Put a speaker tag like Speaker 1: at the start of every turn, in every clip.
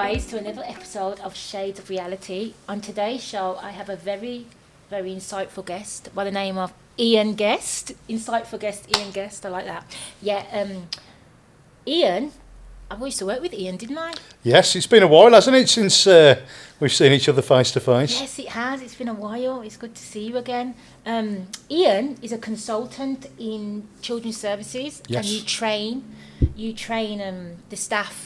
Speaker 1: guys to another episode of Shades of Reality. On today's show, I have a very, very insightful guest by the name of Ian Guest. Insightful guest, Ian Guest. I like that. Yeah, Ian, I used to work with Ian, didn't I?
Speaker 2: Yes, it's been a while, hasn't it, since we've seen each other face to face?
Speaker 1: Yes, it has. It's been a while. It's good to see you again. Ian is a consultant in children's services,
Speaker 2: Yes.
Speaker 1: and you train the staff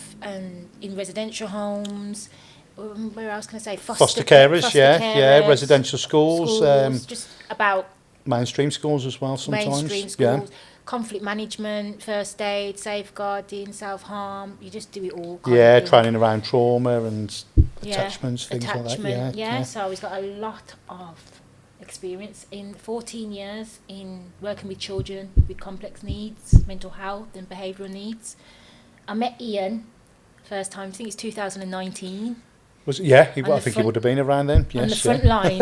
Speaker 1: in residential homes. Where else can I say?
Speaker 2: Foster carers,
Speaker 1: foster
Speaker 2: yeah,
Speaker 1: carers,
Speaker 2: residential schools,
Speaker 1: just about
Speaker 2: mainstream schools as well sometimes.
Speaker 1: mainstream schools, conflict management, first aid, safeguarding, self-harm. You just do it all.
Speaker 2: Yeah, training around trauma and attachments, things like that.
Speaker 1: Yeah, so he's got a lot of experience in 14 years in working with children with complex needs, mental health and behavioural needs. I met Ian first time, I think it's 2019.
Speaker 2: I think he would have been around then. Yes,
Speaker 1: on the front line.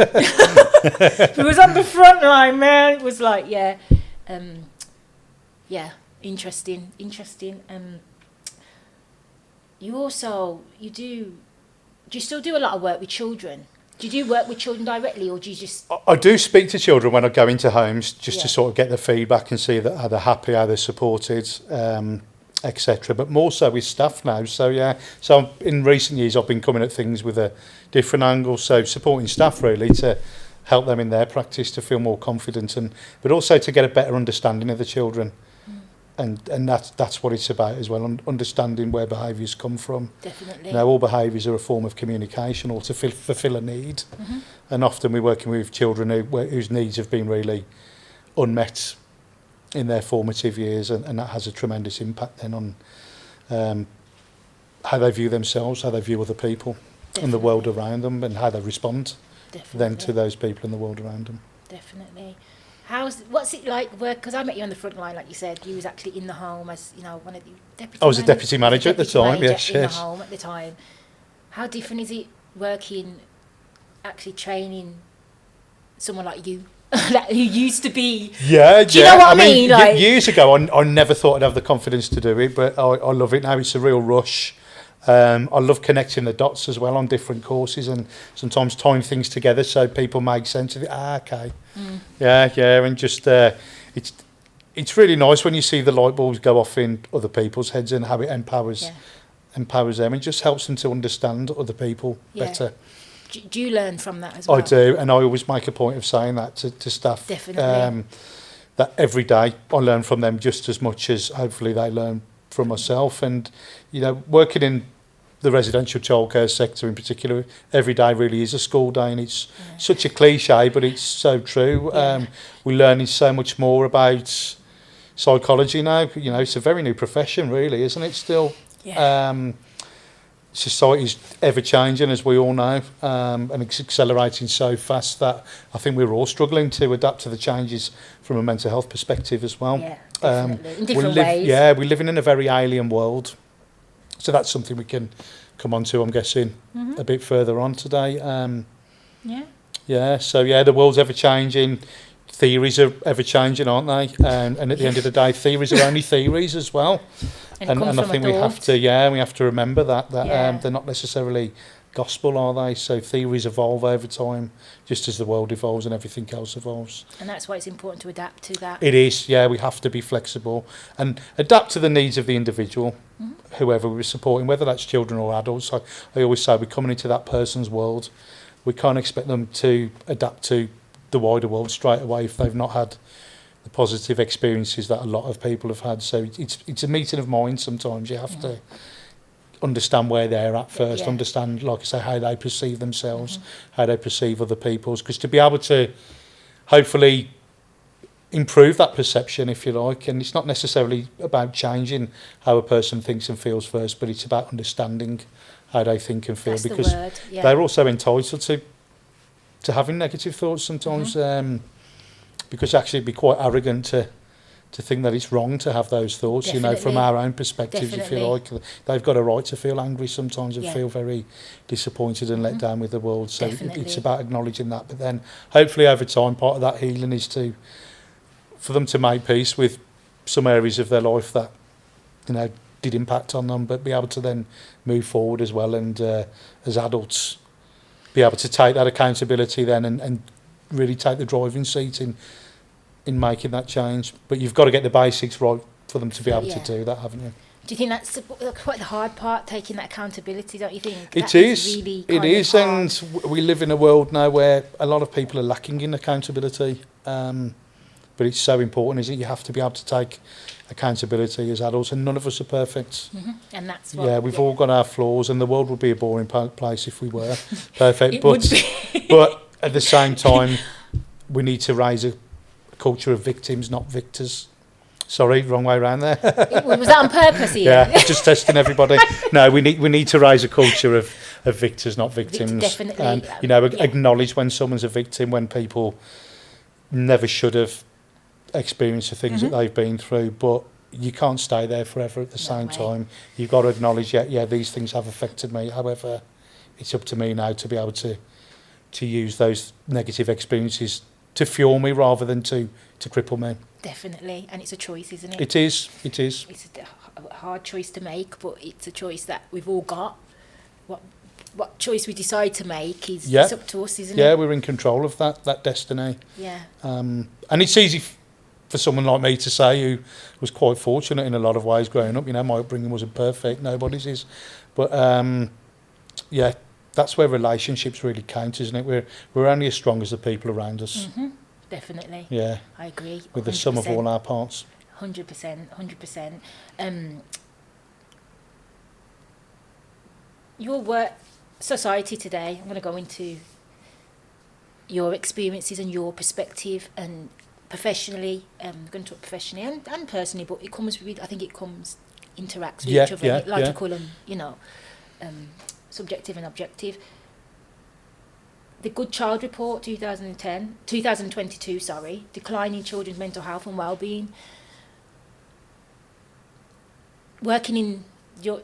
Speaker 1: He was on the front line, man. It was like, interesting. Do you still do a lot of work with children? Do you do work with children directly, or do you just...
Speaker 2: I do speak to children when I go into homes just to sort of get their feedback and see that how they're happy, how they're supported, etc. But more so with staff now. So in recent years I've been coming at things with a different angle. So supporting staff really to help them in their practice to feel more confident, but also to get a better understanding of the children. And that's what it's about as well, understanding where behaviours come from.
Speaker 1: Definitely.
Speaker 2: All behaviours are a form of communication or to fulfil a need. Mm-hmm. And often we're working with children whose needs have been really unmet in their formative years, and that has a tremendous impact then on how they view themselves, how they view other people and the world around them, and how they respond then to those people in the world around them.
Speaker 1: Definitely. What's it like work? Because I met you on the front line, like you said. You was actually in the home as one of the deputy.
Speaker 2: I was a deputy manager at the time. Yes,
Speaker 1: in the home at the time. How different is it working, actually training someone like you, who used to be?
Speaker 2: Yeah,
Speaker 1: do you know what I mean?
Speaker 2: Years ago, I never thought I'd have the confidence to do it, but I love it now. It's a real rush. I love connecting the dots as well on different courses, and sometimes tying things together so people make sense of it. Okay. And just it's really nice when you see the light bulbs go off in other people's heads and how it empowers them. It just helps them to understand other people better.
Speaker 1: Do you learn from that as well?
Speaker 2: I do, and I always make a point of saying that to staff.
Speaker 1: Definitely.
Speaker 2: That every day I learn from them just as much as hopefully they learn from myself. And working in the residential childcare sector in particular, every day really is a school day, and it's such a cliche, but it's so true. We're learning so much more about psychology now. It's a very new profession really, isn't it still? Society's ever changing, as we all know, and it's accelerating so fast that I think we're all struggling to adapt to the changes from a mental health perspective as well.
Speaker 1: Definitely. In different ways.
Speaker 2: Yeah, we're living in a very alien world. So that's something we can come on to, I'm guessing, a bit further on today. The world's ever changing. Theories are ever changing, aren't they? And at the end of the day, theories are only theories as well. And I think we have to remember that they're not necessarily gospel, are they? So theories evolve over time, just as the world evolves and everything else evolves.
Speaker 1: And that's why it's important to adapt to that.
Speaker 2: It is, we have to be flexible and adapt to the needs of the individual, whoever we're supporting, whether that's children or adults. I always say we're coming into that person's world. We can't expect them to adapt to the wider world straight away if they've not had the positive experiences that a lot of people have had. So it's a meeting of minds sometimes. You have to understand where they're at first, understand, like I say, how they perceive themselves, how they perceive other people's, because to be able to hopefully improve that perception, if you like, and it's not necessarily about changing how a person thinks and feels first, but it's about understanding how they think and feel. That's because they're also entitled to having negative thoughts sometimes, because actually it'd be quite arrogant to think that it's wrong to have those thoughts. From our own perspectives, if you like, they've got a right to feel angry sometimes and feel very disappointed and let down with the world. So it's about acknowledging that, but then hopefully over time part of that healing is for them to make peace with some areas of their life that did impact on them, but be able to then move forward as well, and as adults be able to take that accountability then and really take the driving seat in making that change. But you've got to get the basics right for them to be able to do that, haven't you?
Speaker 1: Do you think that's quite the hard part, taking that accountability, don't you think?
Speaker 2: It is. Really it is, and we live in a world now where a lot of people are lacking in accountability. But it's so important, isn't it? You have to be able to take accountability as adults, and none of us are perfect.
Speaker 1: Mm-hmm. And that's what...
Speaker 2: we've all got our flaws, and the world would be a boring place if we were perfect.
Speaker 1: It would be.
Speaker 2: But at the same time, we need to raise a culture of victims, not victors. Sorry, wrong way around there.
Speaker 1: Was that on purpose, Ian?
Speaker 2: Yeah, just testing everybody. No, we need to raise a culture of victors, not victims.
Speaker 1: Definitely.
Speaker 2: And acknowledge when someone's a victim, when people never should have experienced the things that they've been through. But you can't stay there forever at the same time. You've got to acknowledge, these things have affected me. However, it's up to me now to be able to use those negative experiences to fuel me rather than to cripple me.
Speaker 1: Definitely, and it's a choice, isn't it?
Speaker 2: It is. It's
Speaker 1: a hard choice to make, but it's a choice that we've all got. What choice we decide to make is it's up to us, isn't it?
Speaker 2: Yeah, we're in control of that destiny.
Speaker 1: Yeah.
Speaker 2: And it's easy for someone like me to say, who was quite fortunate in a lot of ways growing up. My upbringing wasn't perfect, nobody's is. But that's where relationships really count, isn't it? We're only as strong as the people around us.
Speaker 1: Mm-hmm. Definitely.
Speaker 2: Yeah.
Speaker 1: I agree.
Speaker 2: With the sum of all our parts.
Speaker 1: 100%. Your work, society today, I'm going to go into your experiences and your perspective, and professionally, I'm going to talk professionally and personally, but it comes with, I think it interacts with each other, logical and, subjective and objective. The Good Child Report 2022, decline in children's mental health and well-being. Working in the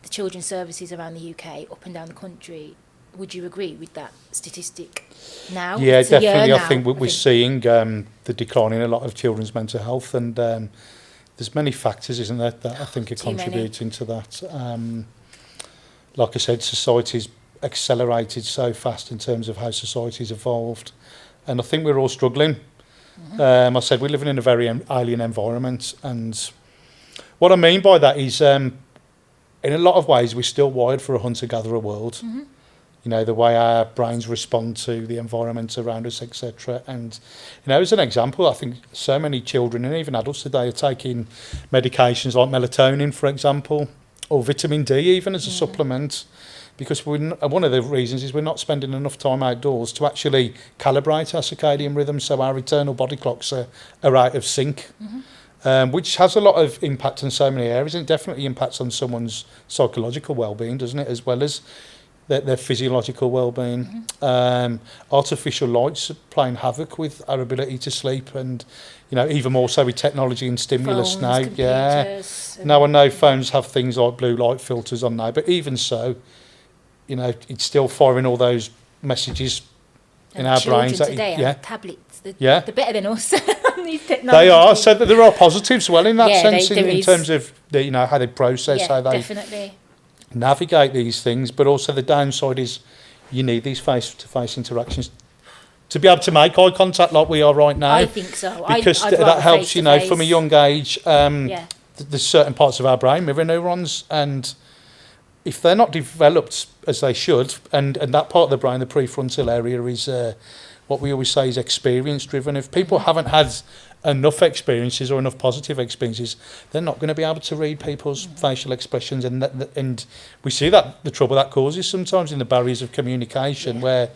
Speaker 1: children's services around the UK, up and down the country, would you agree with that statistic now?
Speaker 2: Yeah, definitely. I think we're seeing the decline in a lot of children's mental health, and there's many factors, isn't there, that I think are contributing to that. Like I said, society's accelerated so fast in terms of how society's evolved, and I think we're all struggling. I said we're living in a very alien environment, and what I mean by that is in a lot of ways we're still wired for a hunter-gatherer world. The way our brains respond to the environment around us, etc. And as an example, I think so many children and even adults today are taking medications like melatonin, for example, or vitamin D even as a supplement, because one of the reasons is we're not spending enough time outdoors to actually calibrate our circadian rhythm, so our internal body clocks are out of sync, which has a lot of impact in so many areas, and it definitely impacts on someone's psychological well-being, doesn't it, as well as their physiological well-being. Artificial lights are playing havoc with our ability to sleep, and even more so with technology and stimulus now. Now I know phones have things like blue light filters on now, but even so, it's still firing all those messages in our brains.
Speaker 1: Today have tablets. They're better than us. These technologies.
Speaker 2: They are. So there are positives well in that sense, in terms of how they process, how they
Speaker 1: definitely
Speaker 2: navigate these things. But also the downside is you need these face-to-face interactions to be able to make eye contact like we are right now.
Speaker 1: I think so.
Speaker 2: Because that helps, from a young age. There's certain parts of our brain, mirror neurons, and if they're not developed as they should, and that part of the brain, the prefrontal area, is what we always say is experience driven. If people haven't had enough experiences or enough positive experiences, they're not going to be able to read people's facial expressions, and we see that the trouble that causes sometimes in the barriers of communication, where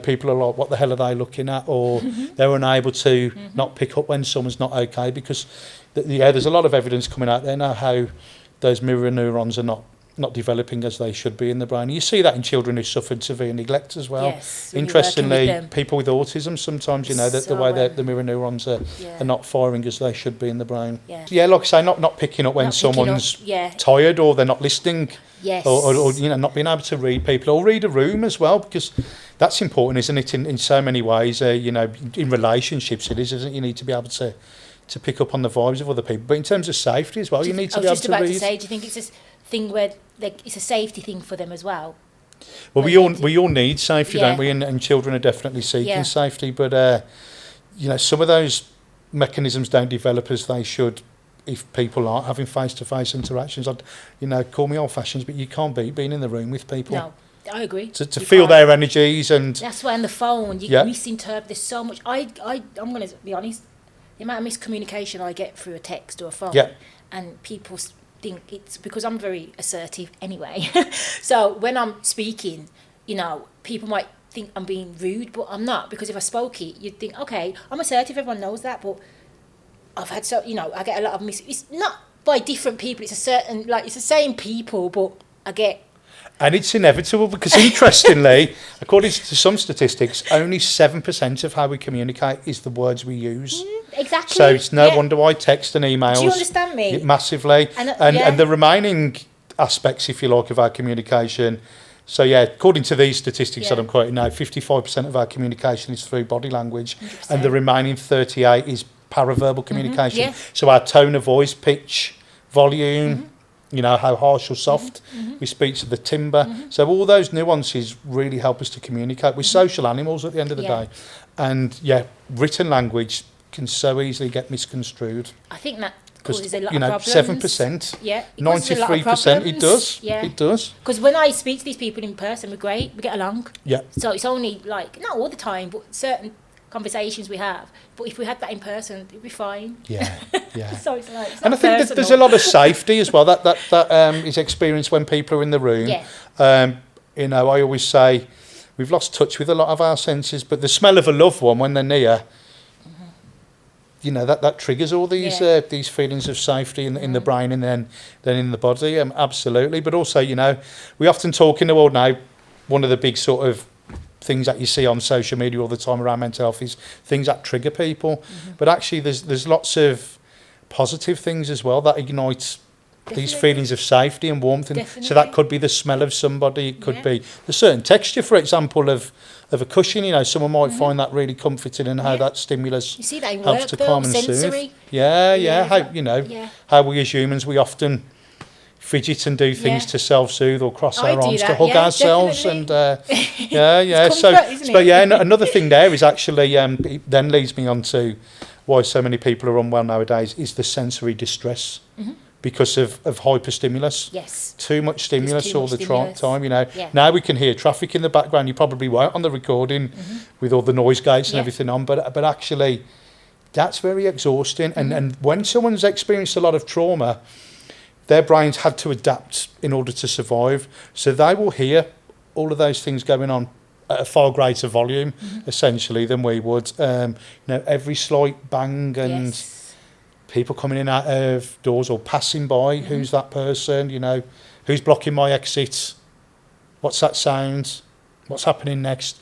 Speaker 2: people are like, what the hell are they looking at, or they're unable to not pick up when someone's not okay, because there's a lot of evidence coming out there now how those mirror neurons are not developing as they should be in the brain. You see that in children who suffered severe neglect as well.
Speaker 1: Yes,
Speaker 2: interestingly, people with autism sometimes, that the way the mirror neurons are not firing as they should be in the brain. Like I say, not picking up when someone's tired, or they're not listening, or not being able to read people, or read a room as well, because that's important, isn't it, in so many ways. In relationships it is, isn't it? You need to be able to to pick up on the vibes of other people. But in terms of safety as well, you need to be able to read.
Speaker 1: I was just about to say, do you think it's this thing where like it's a safety thing for them as well?
Speaker 2: Well, we all need safety,
Speaker 1: Yeah.
Speaker 2: don't we? And children are definitely seeking
Speaker 1: Yeah.
Speaker 2: safety. But you know, some of those mechanisms don't develop as they should if people aren't having face-to-face interactions. You know, call me old-fashioned, but you can't beat being in the room with people.
Speaker 1: No, I agree.
Speaker 2: To
Speaker 1: You
Speaker 2: feel
Speaker 1: can't.
Speaker 2: their energies and
Speaker 1: That's why on the phone you
Speaker 2: Yeah.
Speaker 1: misinterpret. There's so much. I'm going to be honest. The amount of miscommunication I get through a text or a phone,
Speaker 2: Yeah.
Speaker 1: and people think it's because I'm very assertive anyway. So when I'm speaking, you know, people might think I'm being rude, but I'm not, because if I spoke it, you'd think, okay, I'm assertive. Everyone knows that, but I've had I get a lot of it's not by different people. It's a certain it's the same people, but I get.
Speaker 2: And it's inevitable because, interestingly, according to some statistics, only 7% of how we communicate is the words we use.
Speaker 1: Exactly.
Speaker 2: So it's no
Speaker 1: Yeah.
Speaker 2: wonder why text and emails...
Speaker 1: Do you understand me?
Speaker 2: Massively. And the remaining aspects, if you like, of our communication... So, yeah, according to these statistics that I'm quoting now, 55% of our communication is through body language.
Speaker 1: 100%.
Speaker 2: And the remaining 38 is paraverbal communication.
Speaker 1: Yeah.
Speaker 2: So our tone of voice, pitch, volume... You know, how harsh or soft we speak to the timbre. So all those nuances really help us to communicate. We're social animals at the end of the day. And, written language can so easily get misconstrued.
Speaker 1: I think that causes a lot
Speaker 2: you
Speaker 1: of
Speaker 2: know,
Speaker 1: problems.
Speaker 2: 7%,
Speaker 1: Yeah, it causes a lot of
Speaker 2: 93%, it does.
Speaker 1: Yeah.
Speaker 2: It does.
Speaker 1: Because when I speak to these people in person, we're great. We get along.
Speaker 2: Yeah.
Speaker 1: So it's only not all the time, but certain conversations we have. But if we had that in person, it'd be fine.
Speaker 2: Yeah, yeah.
Speaker 1: So it's like, it's
Speaker 2: And I
Speaker 1: not
Speaker 2: think that there's a
Speaker 1: personal.
Speaker 2: lot of safety as well that is experienced when people are in the room.
Speaker 1: Yeah.
Speaker 2: You know, I always say we've lost touch with a lot of our senses, but the smell of a loved one when they're near, you know, that triggers all these feelings of safety in the brain and then in the body. Absolutely. But also, you know, we often talk in the world now, one of the big sort of things that you see on social media all the time around mental health is things that trigger people. But actually there's lots of positive things as well that ignite these feelings of safety and warmth. And so that could be the smell of somebody. It could be the certain texture, for example, of a cushion. You know, someone might find that really comforting and how that stimulus
Speaker 1: You see that in
Speaker 2: helps
Speaker 1: work,
Speaker 2: to
Speaker 1: though,
Speaker 2: calm and
Speaker 1: sensory.
Speaker 2: soothe. Yeah. How,
Speaker 1: that-
Speaker 2: you know,
Speaker 1: yeah.
Speaker 2: how we as humans, we often fidget and do things to self-soothe or cross
Speaker 1: I
Speaker 2: our
Speaker 1: do
Speaker 2: arms to
Speaker 1: that,
Speaker 2: hug
Speaker 1: yeah,
Speaker 2: ourselves.
Speaker 1: definitely.
Speaker 2: And yeah.
Speaker 1: It's
Speaker 2: So,
Speaker 1: comfort, isn't
Speaker 2: but
Speaker 1: it?
Speaker 2: yeah, another thing there is actually it then leads me on to why so many people are unwell nowadays is the sensory distress because of hyperstimulus.
Speaker 1: Yes.
Speaker 2: Too much stimulus
Speaker 1: too
Speaker 2: all
Speaker 1: much
Speaker 2: the
Speaker 1: stimulus.
Speaker 2: time, you know.
Speaker 1: Yeah.
Speaker 2: Now we can hear traffic in the background. You probably won't on the recording with all the noise gates and everything on, but actually that's very exhausting. And when someone's experienced a lot of trauma, their brains had to adapt in order to survive. So they will hear all of those things going on at a far greater volume, essentially, than we would. You know, every slight bang and
Speaker 1: Yes.
Speaker 2: people coming in out of doors or passing by. Who's that person? You know, who's blocking my exit? What's that sound? What's happening next?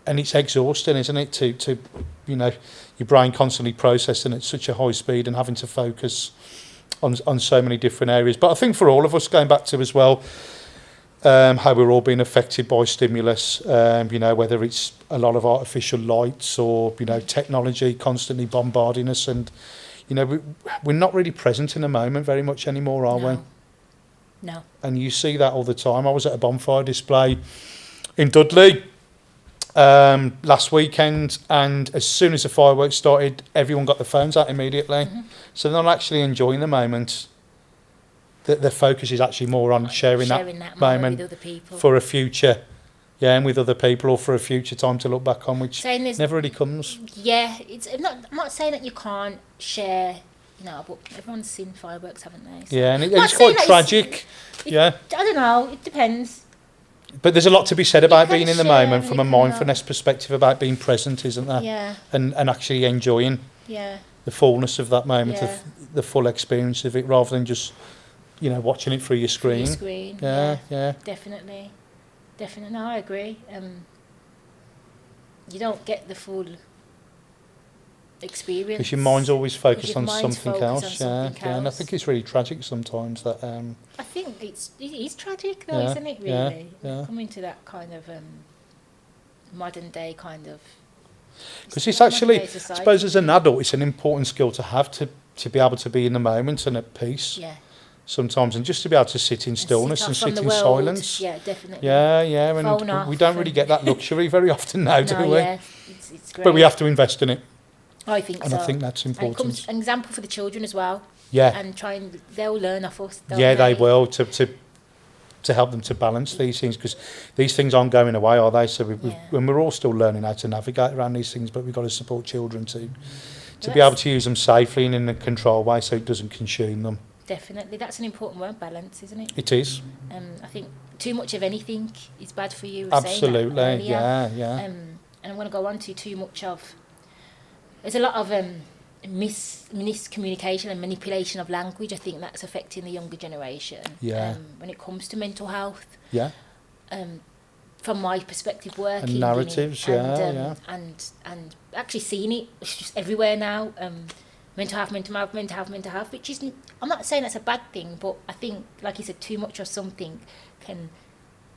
Speaker 2: And it's exhausting, isn't it? To you know, your brain constantly processing at such a high speed and having to focus on so many different areas. But I think for all of us, going back to as well, how we're all being affected by stimulus, you know, whether it's a lot of artificial lights or, you know, technology constantly bombarding us. And, you know, we're not really present in the moment very much anymore, are we?
Speaker 1: No.
Speaker 2: And you see that all the time. I was at a bonfire display in Dudley last weekend, and as soon as the fireworks started, everyone got their phones out immediately. So they're not actually enjoying the moment. Their focus is actually more on sharing that moment
Speaker 1: with other people.
Speaker 2: for a future, and with other people, or for a future time to look back on, which never really comes.
Speaker 1: Yeah, I'm not saying that you can't share, you know, but everyone's seen fireworks, haven't they? So
Speaker 2: Yeah, and
Speaker 1: I'm not
Speaker 2: it's quite
Speaker 1: saying that
Speaker 2: tragic.
Speaker 1: I don't know. It depends.
Speaker 2: But there's a lot to be said about
Speaker 1: can
Speaker 2: being in the
Speaker 1: share,
Speaker 2: moment from
Speaker 1: you
Speaker 2: a
Speaker 1: can
Speaker 2: mindfulness perspective, about being present, isn't there?
Speaker 1: Yeah.
Speaker 2: And actually enjoying
Speaker 1: Yeah.
Speaker 2: the fullness of that moment,
Speaker 1: Yeah.
Speaker 2: the full experience of it, rather than just, you know, watching it through your screen. Yeah.
Speaker 1: Definitely. No, I agree. You don't get the full experience.
Speaker 2: Because your mind's always focused on
Speaker 1: mind's
Speaker 2: something
Speaker 1: focused
Speaker 2: else.
Speaker 1: on
Speaker 2: Yeah,
Speaker 1: something
Speaker 2: yeah. And I
Speaker 1: else.
Speaker 2: think it's really tragic sometimes that.
Speaker 1: I think it is tragic though,
Speaker 2: Yeah,
Speaker 1: isn't it?
Speaker 2: yeah,
Speaker 1: Really,
Speaker 2: yeah.
Speaker 1: coming to that kind of modern day kind of.
Speaker 2: Because it's actually, I
Speaker 1: Society.
Speaker 2: suppose as an adult, it's an important skill to have to be able to be in the moment and at peace
Speaker 1: Yeah.
Speaker 2: sometimes, and just to be able to sit in stillness and sit in silence.
Speaker 1: Yeah, definitely.
Speaker 2: Yeah, and
Speaker 1: Phone off
Speaker 2: we don't really
Speaker 1: and-
Speaker 2: get that luxury very often now, do
Speaker 1: No,
Speaker 2: we?
Speaker 1: yeah, it's great.
Speaker 2: But we have to invest in it,
Speaker 1: I think
Speaker 2: and
Speaker 1: so.
Speaker 2: I think that's
Speaker 1: And it
Speaker 2: important.
Speaker 1: comes an example for the children as well.
Speaker 2: Yeah,
Speaker 1: And they'll learn off us.
Speaker 2: yeah, they will, to help them to balance these things, because these things aren't going away, are they? So when we're all still learning how to navigate around these things, but we've got to support children to be able to use them safely and in a controlled way so it doesn't consume them.
Speaker 1: Definitely. That's an important word, balance, isn't it?
Speaker 2: It is.
Speaker 1: I think too much of anything is bad for you.
Speaker 2: Absolutely, yeah.
Speaker 1: And I want to go on to too much of... There's a lot of miscommunication and manipulation of language. I think that's affecting the younger generation.
Speaker 2: Yeah.
Speaker 1: When it comes to mental health.
Speaker 2: Yeah.
Speaker 1: From my perspective, working
Speaker 2: And narratives,
Speaker 1: in it,
Speaker 2: yeah.
Speaker 1: And actually seeing it, it's just everywhere now. Mental health, which isn't... I'm not saying that's a bad thing, but I think, like you said, too much of something can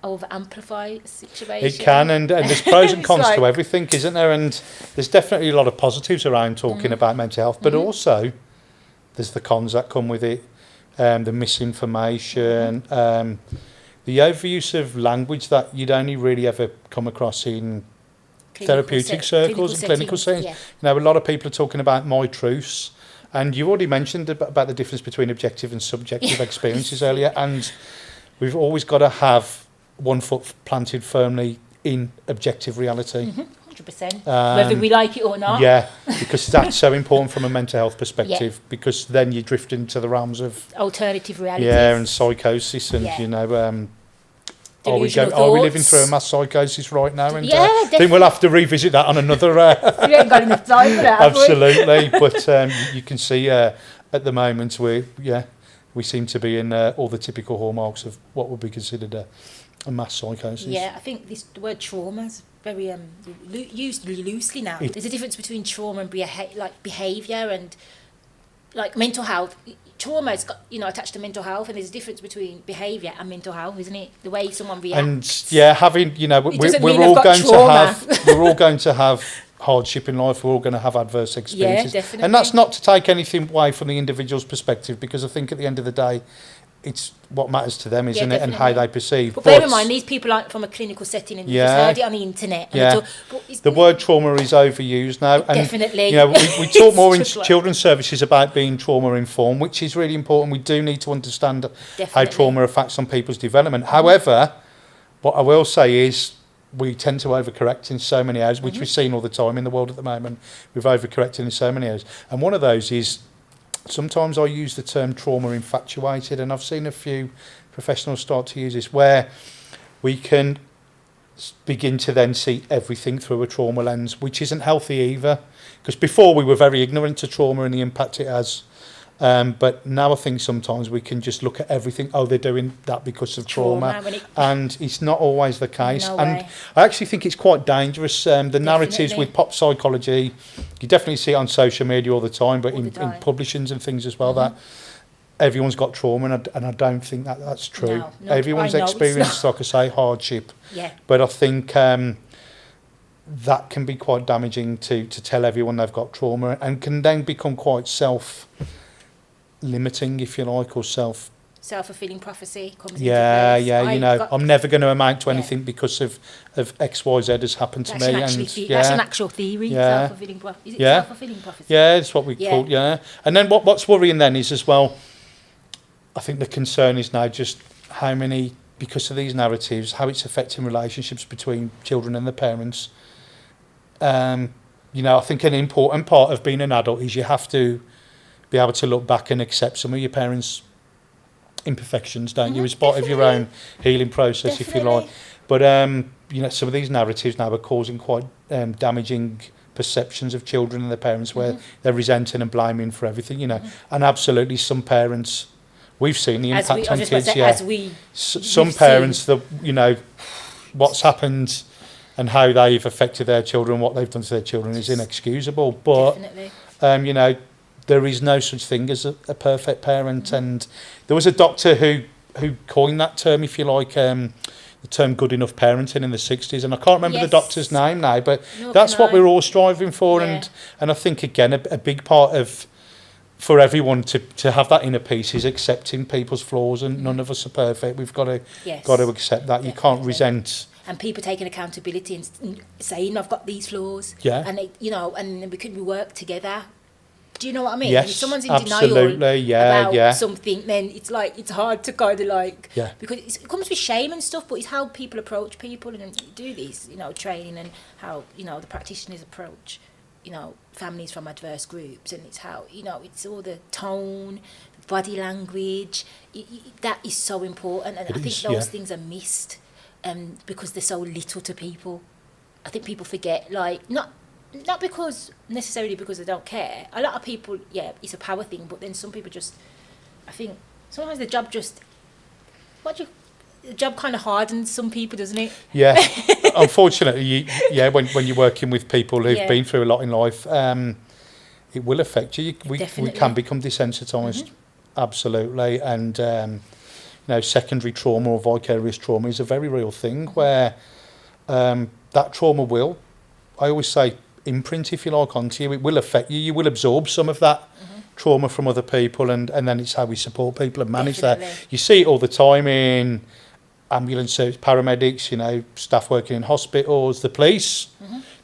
Speaker 1: over-amplify a situation.
Speaker 2: It can, and there's pros and cons
Speaker 1: It's
Speaker 2: to everything, isn't there? And there's definitely a lot of positives around talking about mental health, but also there's the cons that come with it, the misinformation, the overuse of language that you'd only really ever come across in therapeutic circles and clinical settings.
Speaker 1: Yeah.
Speaker 2: You know, a lot of people are talking about my truths, and you already mentioned about the difference between objective and subjective experiences earlier, and we've always got to have one foot planted firmly in objective reality.
Speaker 1: 100%. Whether we like it or not.
Speaker 2: Yeah, because that's so important from a mental health perspective, because then you drift into the realms of
Speaker 1: alternative realities.
Speaker 2: Yeah, and psychosis, and you know, are we living through a mass psychosis right now? And I think we'll have to revisit that on another.
Speaker 1: We ain't got enough time for that.
Speaker 2: Absolutely, but you can see at the moment we seem to be in all the typical hallmarks of what would be considered a mass psychosis.
Speaker 1: Yeah, I think the word trauma is very used loosely now. There's a difference between trauma and behaviour and like mental health. Trauma's got attached to mental health, and there's a difference between behaviour and mental health, isn't it? The way someone reacts.
Speaker 2: And having we're all going to have hardship in life. We're all going to have adverse experiences.
Speaker 1: Yeah, definitely.
Speaker 2: And that's not to take anything away from the individual's perspective, because I think at the end of the day, it's what matters to them, isn't it, and how they perceive.
Speaker 1: But bear in mind, these people aren't from a clinical setting, and you've just heard it on the internet. And
Speaker 2: the word trauma is overused now. And,
Speaker 1: definitely.
Speaker 2: We talk more in children's services about being trauma informed, which is really important. We do need to understand how trauma affects on people's development. However, what I will say is we tend to overcorrect in so many areas, which we've seen all the time in the world at the moment. We've overcorrected in so many areas. And one of those is, sometimes I use the term trauma infatuated, and I've seen a few professionals start to use this, where we can begin to then see everything through a trauma lens, which isn't healthy either. Because before we were very ignorant to trauma and the impact it has. But now I think sometimes we can just look at everything. Oh, they're doing that because of trauma. And it's not always the case. And I actually think it's quite dangerous. The narratives with pop psychology, you definitely see it on social media all the time, but in publishings and things as well, that everyone's got trauma, and I don't think that's true. No, everyone's experienced, like I say, hardship.
Speaker 1: Yeah.
Speaker 2: But I think that can be quite damaging to tell everyone they've got trauma, and can then become quite self-limiting, if you like, or
Speaker 1: self-fulfilling prophecy comes into
Speaker 2: place. I'm never going to amount to anything because of X, Y, Z has happened to me.
Speaker 1: That's an actual theory, self-fulfilling prophecy. Is it self-fulfilling prophecy?
Speaker 2: Yeah, it's what we call And then what's worrying then is as well, I think the concern is now just how many, because of these narratives, how it's affecting relationships between children and the parents. I think an important part of being an adult is you have to be able to look back and accept some of your parents' imperfections, don't you, as part of your own healing process, if you like. But some of these narratives now are causing quite damaging perceptions of children and their parents, where they're resenting and blaming for everything, and absolutely some parents, we've seen the impact on kids. Some parents, what's happened and how they've affected their children, what they've done to their children is inexcusable. But there is no such thing as a perfect parent. And there was a doctor who coined that term, if you like, the term good enough parenting in the 60s, and I can't remember the
Speaker 1: Yes.
Speaker 2: doctor's name now, but
Speaker 1: Nor
Speaker 2: that's
Speaker 1: can
Speaker 2: what
Speaker 1: I.
Speaker 2: we're all striving for.
Speaker 1: Yeah.
Speaker 2: And I think, again, a big part of, for everyone to have that inner peace is accepting people's flaws, and none of us are perfect. We've got to
Speaker 1: Yes.
Speaker 2: accept that. You can't
Speaker 1: Definitely.
Speaker 2: resent.
Speaker 1: And people taking accountability and saying, I've got these flaws.
Speaker 2: Yeah.
Speaker 1: And, they, and we work together. Do you know what I mean?
Speaker 2: Yes,
Speaker 1: If someone's in
Speaker 2: absolutely.
Speaker 1: denial
Speaker 2: Yeah,
Speaker 1: about
Speaker 2: yeah.
Speaker 1: something, then it's like, it's hard to kind of like,
Speaker 2: Yeah.
Speaker 1: because it comes with shame and stuff, but it's how people approach people and do this, training, and how, the practitioners approach, families from adverse groups, and it's how, it's all the tone, body language, that is so important, and I think those things are missed because they're so little to people. I think people forget, like, not necessarily because they don't care. A lot of people, it's a power thing, but then some people just, I think sometimes the job the job kind of hardens some people, doesn't it?
Speaker 2: Yeah, unfortunately, when you're working with people who've been through a lot in life, it will affect you. We can become desensitized, absolutely, and secondary trauma or vicarious trauma is a very real thing where that trauma will, I always say, imprint, if you like, onto you. It will affect you. You will absorb some of that trauma from other people, and then it's how we support people and manage that. You see it all the time in ambulance service, paramedics, staff working in hospitals, the police.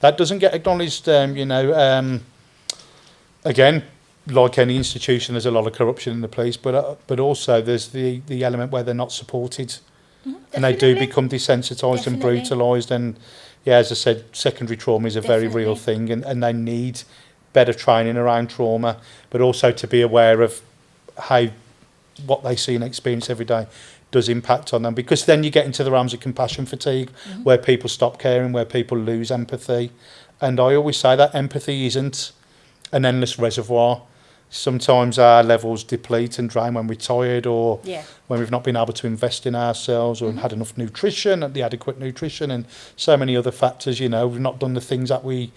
Speaker 2: That doesn't get acknowledged. Again, like any institution, there's a lot of corruption in the police, but also there's the element where they're not supported, and they do become desensitised and brutalised. And as I said, secondary trauma is a very real thing, and they need better training around trauma, but also to be aware of how what they see and experience every day does impact on them, because then you get into the realms of compassion fatigue, where people stop caring, where people lose empathy. And I always say that empathy isn't an endless reservoir. Sometimes our levels deplete and drain when we're tired, or when we've not been able to invest in ourselves, or had enough nutrition, and the adequate nutrition, and so many other factors. We've not done the things that we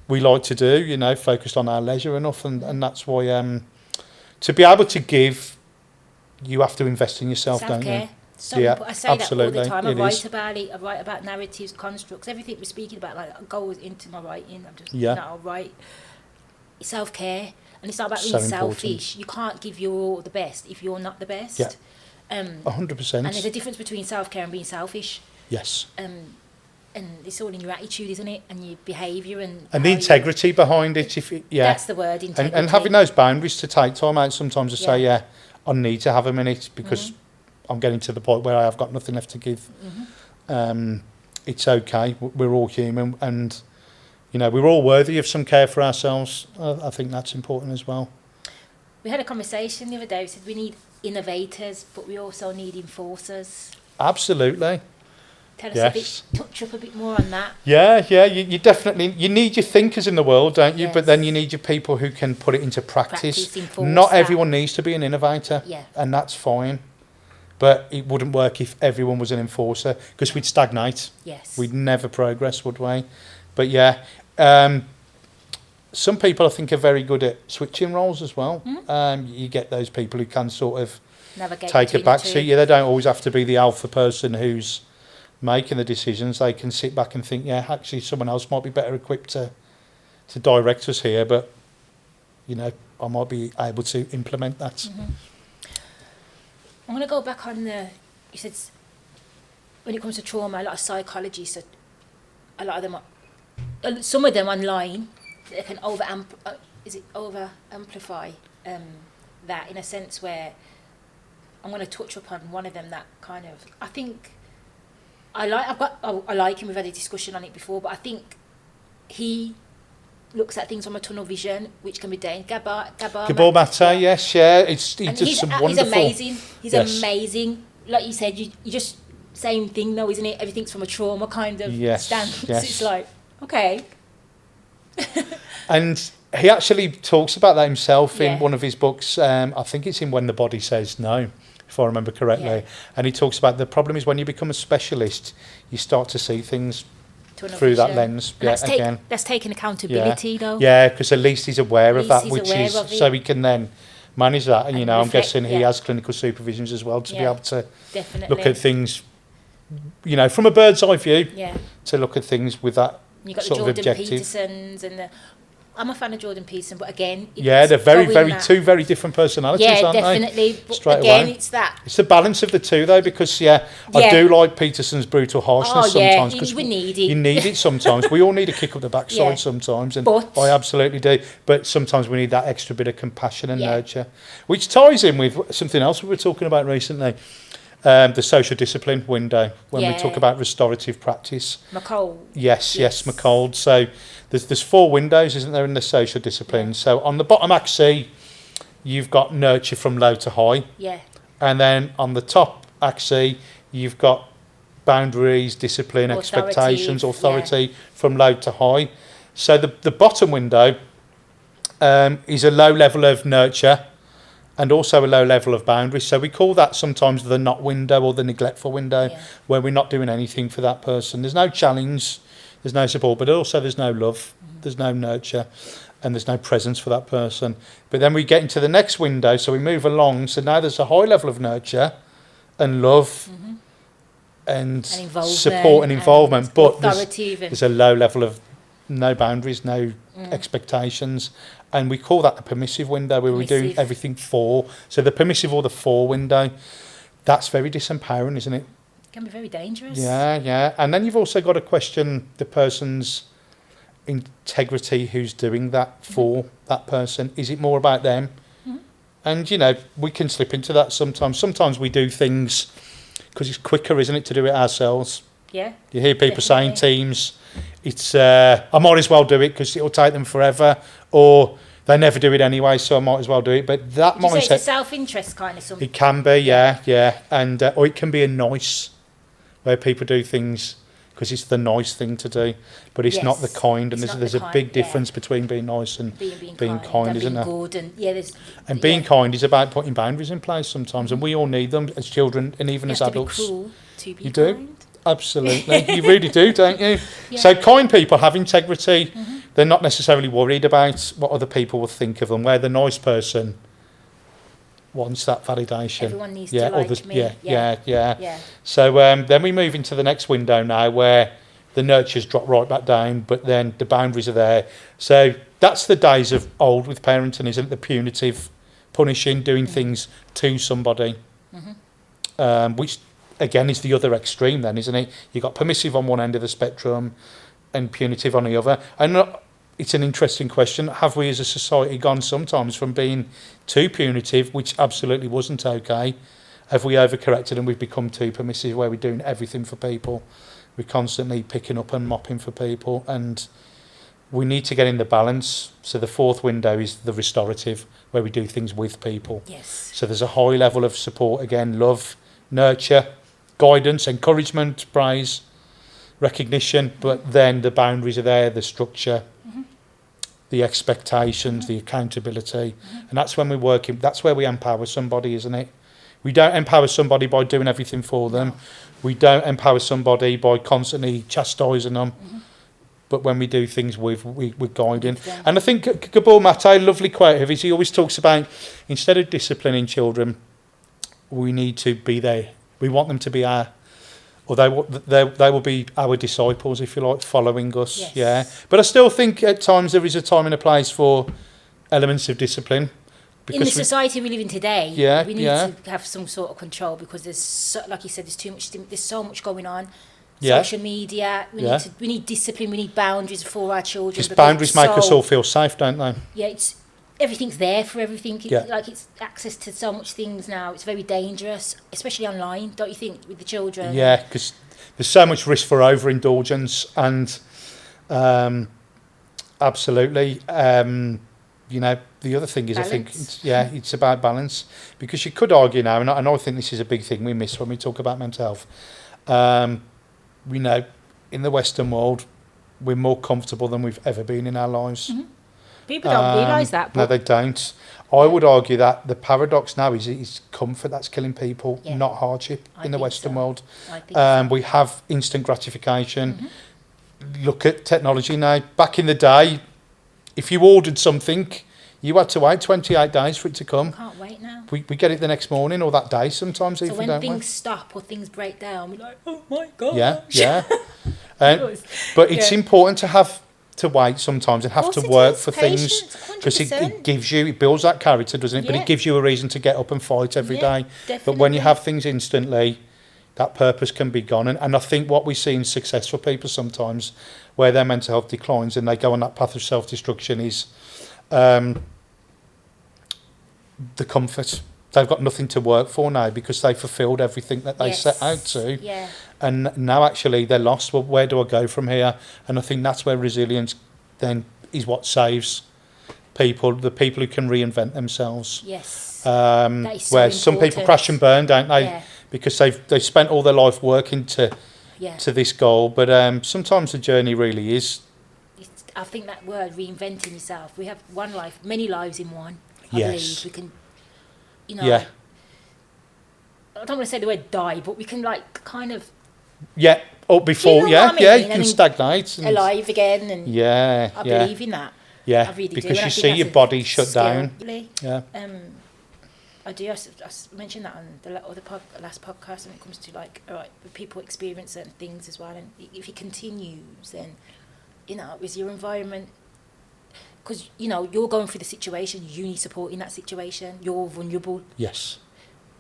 Speaker 2: like to do, focused on our leisure enough, and that's why to be able to give, you have to invest in yourself,
Speaker 1: self-care.
Speaker 2: don't you?
Speaker 1: So I say
Speaker 2: absolutely.
Speaker 1: that all the time. I
Speaker 2: It is.
Speaker 1: write about it. I write about narratives, constructs, everything we're speaking about. Like, goes into my writing. I'm just I'll write. It's self-care, and it's not about being selfish. You can't give your the best if you're not the best.
Speaker 2: 100%.
Speaker 1: And there's a difference between self-care and being selfish.
Speaker 2: Yes.
Speaker 1: And it's all in your attitude, isn't it? And your behaviour and
Speaker 2: the integrity behind it.
Speaker 1: That's the word, integrity.
Speaker 2: And having those boundaries to take time out sometimes to say, I need to have a minute because I'm getting to the point where I have got nothing left to give. It's okay. We're all human, and we're all worthy of some care for ourselves. I think that's important as well.
Speaker 1: We had a conversation the other day. We said we need innovators, but we also need enforcers.
Speaker 2: Absolutely.
Speaker 1: Tell us touch up a bit more on that.
Speaker 2: You definitely, you need your thinkers in the world, don't you? But then you need your people who can put it into practice. Not everyone needs to be an innovator, and that's fine. But it wouldn't work if everyone was an enforcer, because we'd stagnate.
Speaker 1: Yes.
Speaker 2: We'd never progress, would we? But some people I think are very good at switching roles as well. You get those people who can sort of
Speaker 1: navigate,
Speaker 2: take a back seat. They don't always have to be the alpha person who's making the decisions. They can sit back and think, actually someone else might be better equipped to direct us here, but I might be able to implement that.
Speaker 1: I'm going to go back on you said when it comes to trauma, a lot of psychologists, a lot of them some of them online, they can over amplify that, in a sense where I'm going to touch upon one of them that kind of, I think I like him. We've had a discussion on it before, but I think he looks at things from a tunnel vision, which can be dangerous.
Speaker 2: Gabor Mate, yes, he's just some wonderful.
Speaker 1: He's amazing. He's amazing. Like you said, you just same thing, though, isn't it? Everything's from a trauma kind of stance.
Speaker 2: Yes.
Speaker 1: It's like, okay.
Speaker 2: And he actually talks about that himself in one of his books. I think it's in When the Body Says No, if I remember correctly. And he talks about the problem is when you become a specialist, you start to see things through that lens.
Speaker 1: That's taking accountability, though.
Speaker 2: Yeah, because at least he's aware of that, which is so he can then manage that. And I'm guessing he has clinical supervisions as well to be able to look at things you know, from a bird's eye view,
Speaker 1: Yeah.
Speaker 2: to look at things with that
Speaker 1: You got the
Speaker 2: sort of
Speaker 1: Jordan
Speaker 2: objective.
Speaker 1: Petersons and the. I'm a fan of Jordan Peterson, but again,
Speaker 2: Yeah,
Speaker 1: it's
Speaker 2: they're very,
Speaker 1: going
Speaker 2: very
Speaker 1: that-
Speaker 2: two very different personalities,
Speaker 1: Yeah,
Speaker 2: aren't they?
Speaker 1: definitely. But
Speaker 2: Straight
Speaker 1: again,
Speaker 2: away.
Speaker 1: it's that.
Speaker 2: It's the balance of the two, though, because I
Speaker 1: Yeah.
Speaker 2: do like Peterson's brutal harshness
Speaker 1: Oh yeah,
Speaker 2: sometimes. 'Cause
Speaker 1: we need it.
Speaker 2: you need it sometimes. We all need a kick up the backside
Speaker 1: Yeah.
Speaker 2: sometimes, and
Speaker 1: But-
Speaker 2: I absolutely do. But sometimes we need that extra bit of compassion and
Speaker 1: Yeah.
Speaker 2: nurture, which ties in with something else we were talking about recently, the social discipline window, when we
Speaker 1: Yeah.
Speaker 2: talk about restorative practice.
Speaker 1: McCall.
Speaker 2: Yes,
Speaker 1: Yes.
Speaker 2: McCold. So there's 4 windows, isn't there, in the social discipline? So on the bottom axis, you've got nurture from low to high.
Speaker 1: Yeah.
Speaker 2: And then on the top axis, you've got boundaries, discipline, expectations, authority from low to high. So the bottom window is a low level of nurture and also a low level of boundaries. So we call that sometimes the not window or the neglectful window,
Speaker 1: Yeah.
Speaker 2: where we're not doing anything for that person. There's no challenge, there's no support, but also there's no love, there's no nurture, and there's no presence for that person. But then we get into the next window, so we move along. So now there's a high level of nurture and love and
Speaker 1: involvement
Speaker 2: support and involvement, but
Speaker 1: authoritative
Speaker 2: there's a low level of no boundaries, no expectations, and we call that the permissive window, where we're doing
Speaker 1: Permissive.
Speaker 2: everything for. So the permissive or the for window, that's very disempowering, isn't it?
Speaker 1: can be very dangerous.
Speaker 2: Yeah. And then you've also got to question the person's integrity who's doing that for that person. Is it more about them? And, you know, we can slip into that sometimes. Sometimes we do things because it's quicker, isn't it, to do it ourselves.
Speaker 1: Yeah.
Speaker 2: You hear people saying
Speaker 1: Definitely.
Speaker 2: teams, it's I might as well do it because it'll take them forever, or they never do it anyway, so I might as well do it. But that
Speaker 1: Did you say it's a
Speaker 2: mindset,
Speaker 1: self-interest kind of something?
Speaker 2: it can be, yeah, and or it can be a nice, where people do things because it's the nice thing to do, but it's not the
Speaker 1: Yes,
Speaker 2: kind. And
Speaker 1: it's not
Speaker 2: there's
Speaker 1: the
Speaker 2: a
Speaker 1: kind,
Speaker 2: big
Speaker 1: yeah.
Speaker 2: difference between being nice and being kind,
Speaker 1: and
Speaker 2: isn't
Speaker 1: being
Speaker 2: there?
Speaker 1: good, and yeah, there's
Speaker 2: And being
Speaker 1: yeah.
Speaker 2: kind is about putting boundaries in place sometimes, and we all need them as children and even
Speaker 1: You
Speaker 2: as
Speaker 1: have to be
Speaker 2: adults.
Speaker 1: cruel to be
Speaker 2: You do?
Speaker 1: kind.
Speaker 2: Absolutely, you really do, don't you?
Speaker 1: Yeah.
Speaker 2: So kind people have integrity. They're not necessarily worried about what other people will think of them. Where the nice person wants that validation.
Speaker 1: Everyone needs to like me.
Speaker 2: Yeah.
Speaker 1: Yeah.
Speaker 2: So then we move into the next window now, where the nurtures drop right back down, but then the boundaries are there. So that's the days of old with parenting, isn't it? The punitive, punishing, doing things to somebody, which again is the other extreme then, isn't it? You've got permissive on one end of the spectrum and punitive on the other. And it's an interesting question. Have we as a society gone sometimes from being too punitive, which absolutely wasn't okay? Have we overcorrected and we've become too permissive, where we're doing everything for people? We're constantly picking up and mopping for people, and we need to get in the balance. So the fourth window is the restorative, where we do things with people.
Speaker 1: Yes.
Speaker 2: So there's a high level of support, again, love, nurture, guidance, encouragement, praise, recognition, but then the boundaries are there, the structure, the expectations, the accountability, and that's when we're working, that's where we empower somebody, isn't it? We don't empower somebody by doing everything for them.
Speaker 1: No.
Speaker 2: We don't empower somebody by constantly chastising them. But when we do things we're guiding.
Speaker 1: With them.
Speaker 2: And I think Gabor Mate, lovely quote of his, he always talks about, instead of disciplining children, we need to be there. We want them to be our, or they will be our disciples, if you like, following us.
Speaker 1: Yes.
Speaker 2: Yeah. But I still think at times there is a time and a place for elements of discipline.
Speaker 1: In the society we live in today,
Speaker 2: Yeah,
Speaker 1: we need
Speaker 2: yeah.
Speaker 1: to have some sort of control, because there's so, like you said, there's too much. There's so much going on.
Speaker 2: Yeah.
Speaker 1: Social media.
Speaker 2: Yeah.
Speaker 1: We need discipline. We need boundaries for our children.
Speaker 2: Because
Speaker 1: because
Speaker 2: boundaries
Speaker 1: it's
Speaker 2: make us
Speaker 1: so-
Speaker 2: all feel safe, don't they?
Speaker 1: Yeah, it's everything's there for everything.
Speaker 2: Yeah.
Speaker 1: Like it's access to so much things now. It's very dangerous, especially online. Don't you think, with the children?
Speaker 2: Yeah, because there's so much risk for overindulgence, and absolutely. You know, the other thing is, I think,
Speaker 1: Balance.
Speaker 2: it's about balance, because you could argue now, and I think this is a big thing we miss when we talk about mental health. We know in the Western world, we're more comfortable than we've ever been in our lives.
Speaker 1: People don't realise that.
Speaker 2: No,
Speaker 1: But
Speaker 2: they don't. I would argue that the paradox now is comfort that's killing people,
Speaker 1: Yeah.
Speaker 2: not hardship
Speaker 1: I
Speaker 2: in the
Speaker 1: think
Speaker 2: Western
Speaker 1: so.
Speaker 2: world.
Speaker 1: I think
Speaker 2: We have instant gratification. Look at technology now. Back in the day, if you ordered something, You had to wait 28 days for it to come.
Speaker 1: Can't wait now.
Speaker 2: We get it the next morning or that day sometimes,
Speaker 1: So
Speaker 2: even,
Speaker 1: when
Speaker 2: don't
Speaker 1: things
Speaker 2: we?
Speaker 1: stop or things break down, we're like, oh my God.
Speaker 2: Yeah. But it's important to have to wait sometimes and have to work for things, because it gives you, it builds that character, doesn't it? But it gives you a reason to get up and fight every day.
Speaker 1: Definitely.
Speaker 2: But when you have things instantly, that purpose can be gone. And I think what we see in successful people sometimes, where their mental health declines and they go on that path of self-destruction, is the comfort. They've got nothing to work for now because they fulfilled everything that they set out to.
Speaker 1: Yeah.
Speaker 2: And now actually they're lost. Well, where do I go from here? And I think that's where resilience then is what saves people, the people who can reinvent themselves.
Speaker 1: Yes.
Speaker 2: Where
Speaker 1: so
Speaker 2: some people
Speaker 1: important.
Speaker 2: crash and burn, don't they?
Speaker 1: Yeah.
Speaker 2: Because they've spent all their life working to this goal. But sometimes the journey really is.
Speaker 1: I think that word, reinventing yourself. We have one life, many lives in one. I believe we can, I don't want to say the word die, but we can like kind of. Yeah,
Speaker 2: up before,
Speaker 1: you
Speaker 2: can stagnate.
Speaker 1: And alive again, and I believe in that.
Speaker 2: Yeah,
Speaker 1: I really
Speaker 2: because
Speaker 1: do.
Speaker 2: you see your body shut down.
Speaker 1: Yeah. I do. I mentioned that on the last podcast when it comes to like, all right, people experience certain things as well, and if it continues, then is your environment, because you're going through the situation, you need support in that situation. You're vulnerable.
Speaker 2: Yes.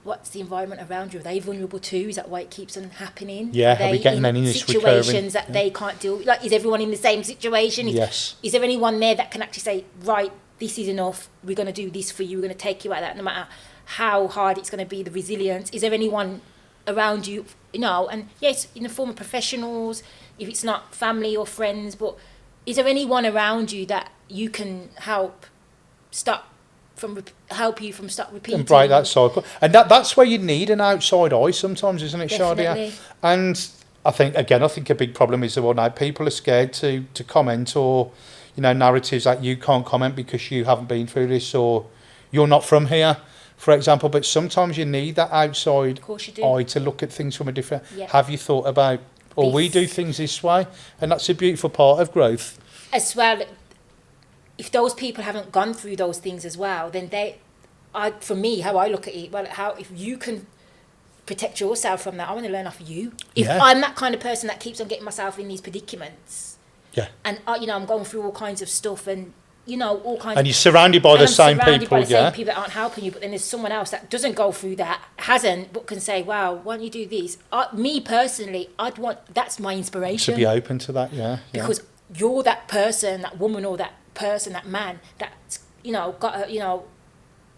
Speaker 1: What's the environment around you? Are they vulnerable too? Is that why it keeps on happening?
Speaker 2: Yeah, are we getting any
Speaker 1: situations that they can't deal with? Like, is everyone in the same situation?
Speaker 2: Yes.
Speaker 1: Is there anyone there that can actually say, right, this is enough, we're going to do this for you, we're going to take you out of that, no matter how hard it's going to be, the resilience? Is there anyone around you, and yes, in the form of professionals, if it's not family or friends, but is there anyone around you that you can help you from stop repeating
Speaker 2: and break that cycle? And that's where you need an outside eye sometimes, isn't it, Shadia? And I think a big problem is that people are scared to comment, or narratives that you can't comment because you haven't been through this, or you're not from here, for example. But sometimes you need that outside eye to look at things from a different. Have you thought about, or we do things this way? And that's a beautiful part of growth
Speaker 1: as well. If those people haven't gone through those things as well, then for me, how I look at it, if you can protect yourself from that, I want to learn off you. If I'm that kind of person that keeps on getting myself in these predicaments, and I'm going through all kinds of stuff, and all kinds.
Speaker 2: And you're surrounded by the same people,
Speaker 1: same people that aren't helping you. But then there's someone else that doesn't go through that, hasn't, but can say, "Wow, why don't you do this?" Me personally, that's my inspiration.
Speaker 2: To be open to that,
Speaker 1: because you're that person, that woman, or that person, that man that's got a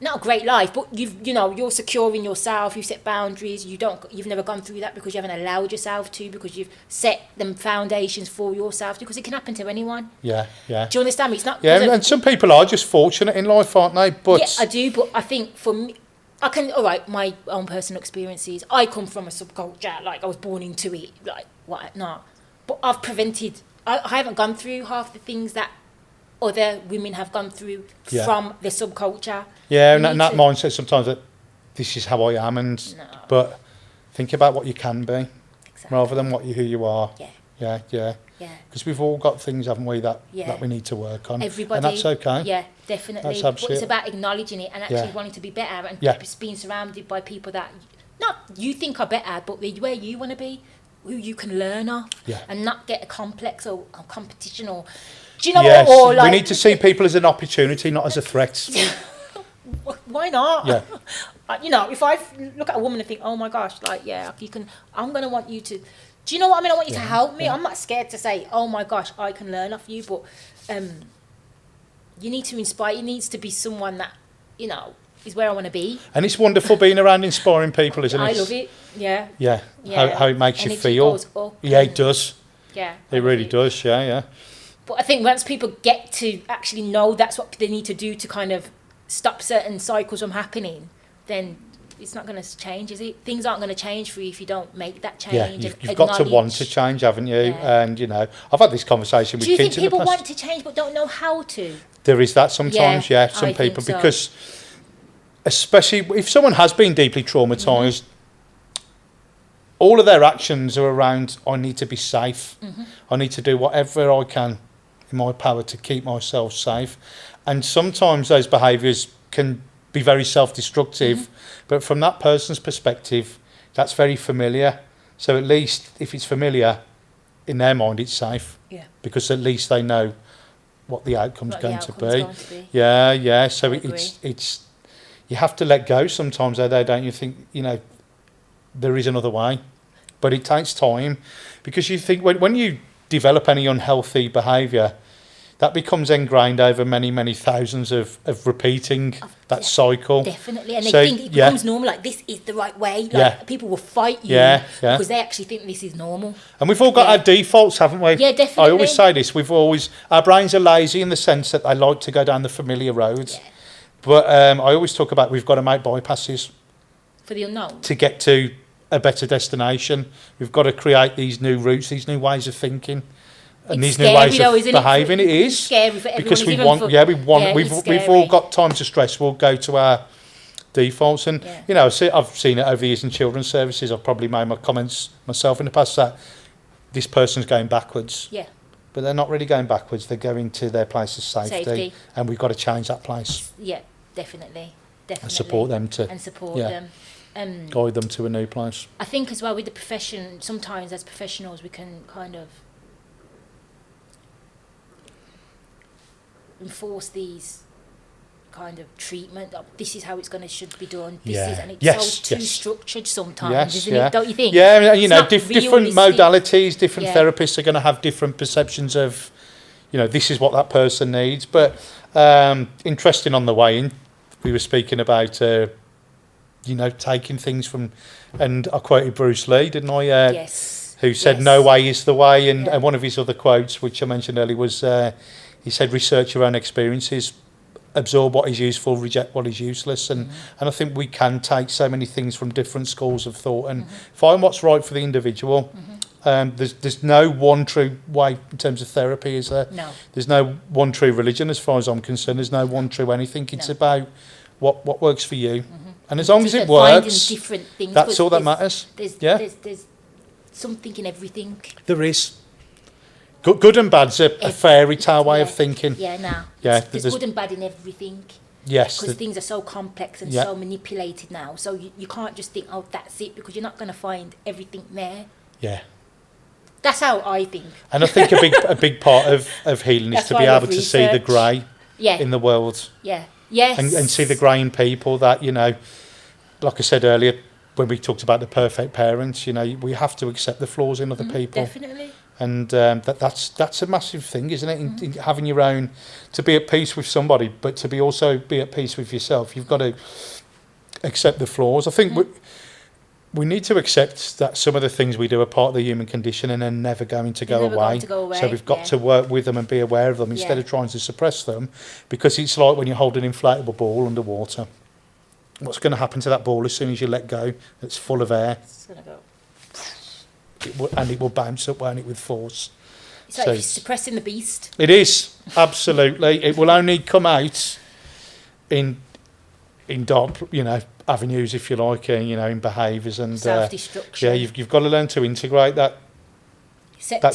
Speaker 1: not a great life, but you're secure in yourself. You set boundaries. You've never gone through that because you haven't allowed yourself to, because you've set them foundations for yourself, because it can happen to anyone.
Speaker 2: Yeah.
Speaker 1: Do you understand me? It's not.
Speaker 2: And some people are just fortunate in life, aren't they? But
Speaker 1: I do. But I think for me, my own personal experiences. I come from a subculture. Like, I was born into it. Like, what not? But I've prevented. I haven't gone through half the things that other women have gone through from the subculture. Yeah,
Speaker 2: and that mindset sometimes that this is how I am, but think about what you can be, rather than who you are. Yeah. Because we've all got things, haven't we, that we need to work on.
Speaker 1: Everybody.
Speaker 2: And that's okay.
Speaker 1: Yeah, definitely.
Speaker 2: That's absolutely.
Speaker 1: But it's about acknowledging it and actually wanting to be better, and being surrounded by people that not you think are better, but where you want to be, who you can learn off, and not get a complex or competition, or do you know what? Or
Speaker 2: we need to see people as an opportunity, not as a threat.
Speaker 1: Why not?
Speaker 2: Yeah.
Speaker 1: If I look at a woman and think, oh my gosh, you can, I'm going to want you to, do you know what I mean? I want you to help me. I'm not scared to say, oh my gosh, I can learn off you, but you need to inspire. You needs to be someone that, is where I want to be. And
Speaker 2: it's wonderful being around inspiring people, isn't it?
Speaker 1: I love it. Yeah.
Speaker 2: How it makes you feel.
Speaker 1: Goes up.
Speaker 2: Yeah, it does.
Speaker 1: Yeah.
Speaker 2: It really does, yeah.
Speaker 1: But I think once people get to actually know that's what they need to do to kind of stop certain cycles from happening, then it's not going to change, is it? Things aren't going to change for you if you don't make that change.
Speaker 2: You've got to want to change, haven't you? And, I've had this conversation with kids in the past.
Speaker 1: Do you think people want to change but don't know how to?
Speaker 2: There is that sometimes, some people. So. Because especially if someone has been deeply traumatised, all of their actions are around, I need to be safe. I need to do whatever I can in my power to keep myself safe. And sometimes those behaviours can be very self-destructive, but from that person's perspective, that's very familiar. So at least if it's familiar, in their mind it's safe, because at least they know what the outcome's going to be. Yeah. So it's you have to let go sometimes, though, don't you? Think, there is another way, but it takes time, because you think when you develop any unhealthy behaviour, that becomes ingrained over many, many thousands of repeating that cycle.
Speaker 1: Definitely. And they think it becomes normal, like this is the right way. Like people will fight you because they actually think this is normal.
Speaker 2: And we've all got our defaults, haven't we?
Speaker 1: Yeah, definitely.
Speaker 2: I always say this, our brains are lazy in the sense that they like to go down the familiar roads. Yeah. But I always talk about we've got to make bypasses.
Speaker 1: For the unknown?
Speaker 2: To get to a better destination. We've got to create these new routes, these new ways of thinking. And
Speaker 1: it's
Speaker 2: these new ways
Speaker 1: though,
Speaker 2: of behaving. It is
Speaker 1: scary for everyone,
Speaker 2: because we've all got times of stress. We'll go to our defaults, and I've seen it over the years in children's services. I've probably made my comments myself in the past that this person's going backwards. Yeah, but they're not really going backwards. They're going to their place of safety. And we've got to change that place.
Speaker 1: Yeah, definitely.
Speaker 2: And support them guide them to a new place.
Speaker 1: I think as well with the profession, sometimes as professionals we can kind of enforce these kind of treatment. This is how it's should be done. And it's so too structured sometimes, isn't it? Don't you think?
Speaker 2: Yeah, different modalities, different therapists are going to have different perceptions of, this is what that person needs. But interesting on the way in, we were speaking about, taking things from, and I quoted Bruce Lee, didn't I?
Speaker 1: Yes.
Speaker 2: Who said, "No way is the way," and one of his other quotes, which I mentioned earlier, was. He said, research your own experiences, absorb what is useful, reject what is useless. And I think we can take so many things from different schools of thought and find what's right for the individual. There's no one true way in terms of therapy, is there?
Speaker 1: No.
Speaker 2: There's no one true religion as far as I'm concerned. There's no one true anything. It's about what works for you. And as long as it works,
Speaker 1: different things,
Speaker 2: that's all that matters.
Speaker 1: There's something in everything.
Speaker 2: There is. Good and bad's a fairy tale way of thinking.
Speaker 1: There's good and bad in everything.
Speaker 2: Yes.
Speaker 1: Because things are so complex and so manipulated now. So you can't just think, oh, that's it, because you're not going to find everything there.
Speaker 2: Yeah.
Speaker 1: That's how I think.
Speaker 2: And I think a big part of healing is to be able to see the grey in the world.
Speaker 1: Yeah. Yes.
Speaker 2: And see the grey in people that, like I said earlier, when we talked about the perfect parents, we have to accept the flaws in other people.
Speaker 1: Definitely.
Speaker 2: And that's a massive thing, isn't it? In having your own, to be at peace with somebody, but to also be at peace with yourself. You've got to accept the flaws. I think we need to accept that some of the things we do are part of the human condition and are never going to go away. So we've got to work with them and be aware of them instead of trying to suppress them, because it's like when you hold an inflatable ball underwater. What's going to happen to that ball as soon as you let go? It's full of air.
Speaker 1: It's going to go.
Speaker 2: It will bounce up, won't it, with force.
Speaker 1: It's like suppressing the beast.
Speaker 2: It is, absolutely. It will only come out in dark, avenues, if you like, in behaviours and
Speaker 1: self-destruction.
Speaker 2: You've got to learn to integrate that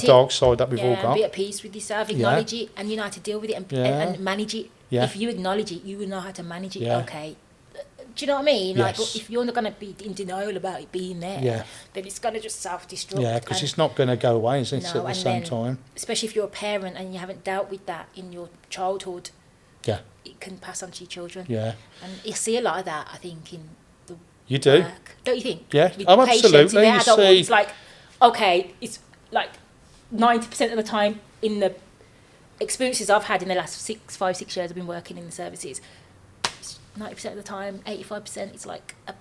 Speaker 2: dark side that we've all got.
Speaker 1: Be at peace with yourself, acknowledge it, and you know how to deal with it and manage it. Yeah. If you acknowledge it, you will know how to manage it. Yeah. Okay. Do you know what I mean?
Speaker 2: Yes.
Speaker 1: Like, but if you're not going to be in denial about it being there, then it's going to just self-destruct.
Speaker 2: Yeah, because it's not going to go away, is it, at the same time?
Speaker 1: Especially if you're a parent and you haven't dealt with that in your childhood, it can pass on to your children.
Speaker 2: Yeah.
Speaker 1: And you see a lot of that, I think, in the
Speaker 2: You do.
Speaker 1: work. Don't you think?
Speaker 2: Yeah,
Speaker 1: absolutely.
Speaker 2: You see...
Speaker 1: It's like, okay, it's like 90% of the time in the experiences I've had in the last 5, 6 years I've been working in the services, 90% of the time, 85%, it's like a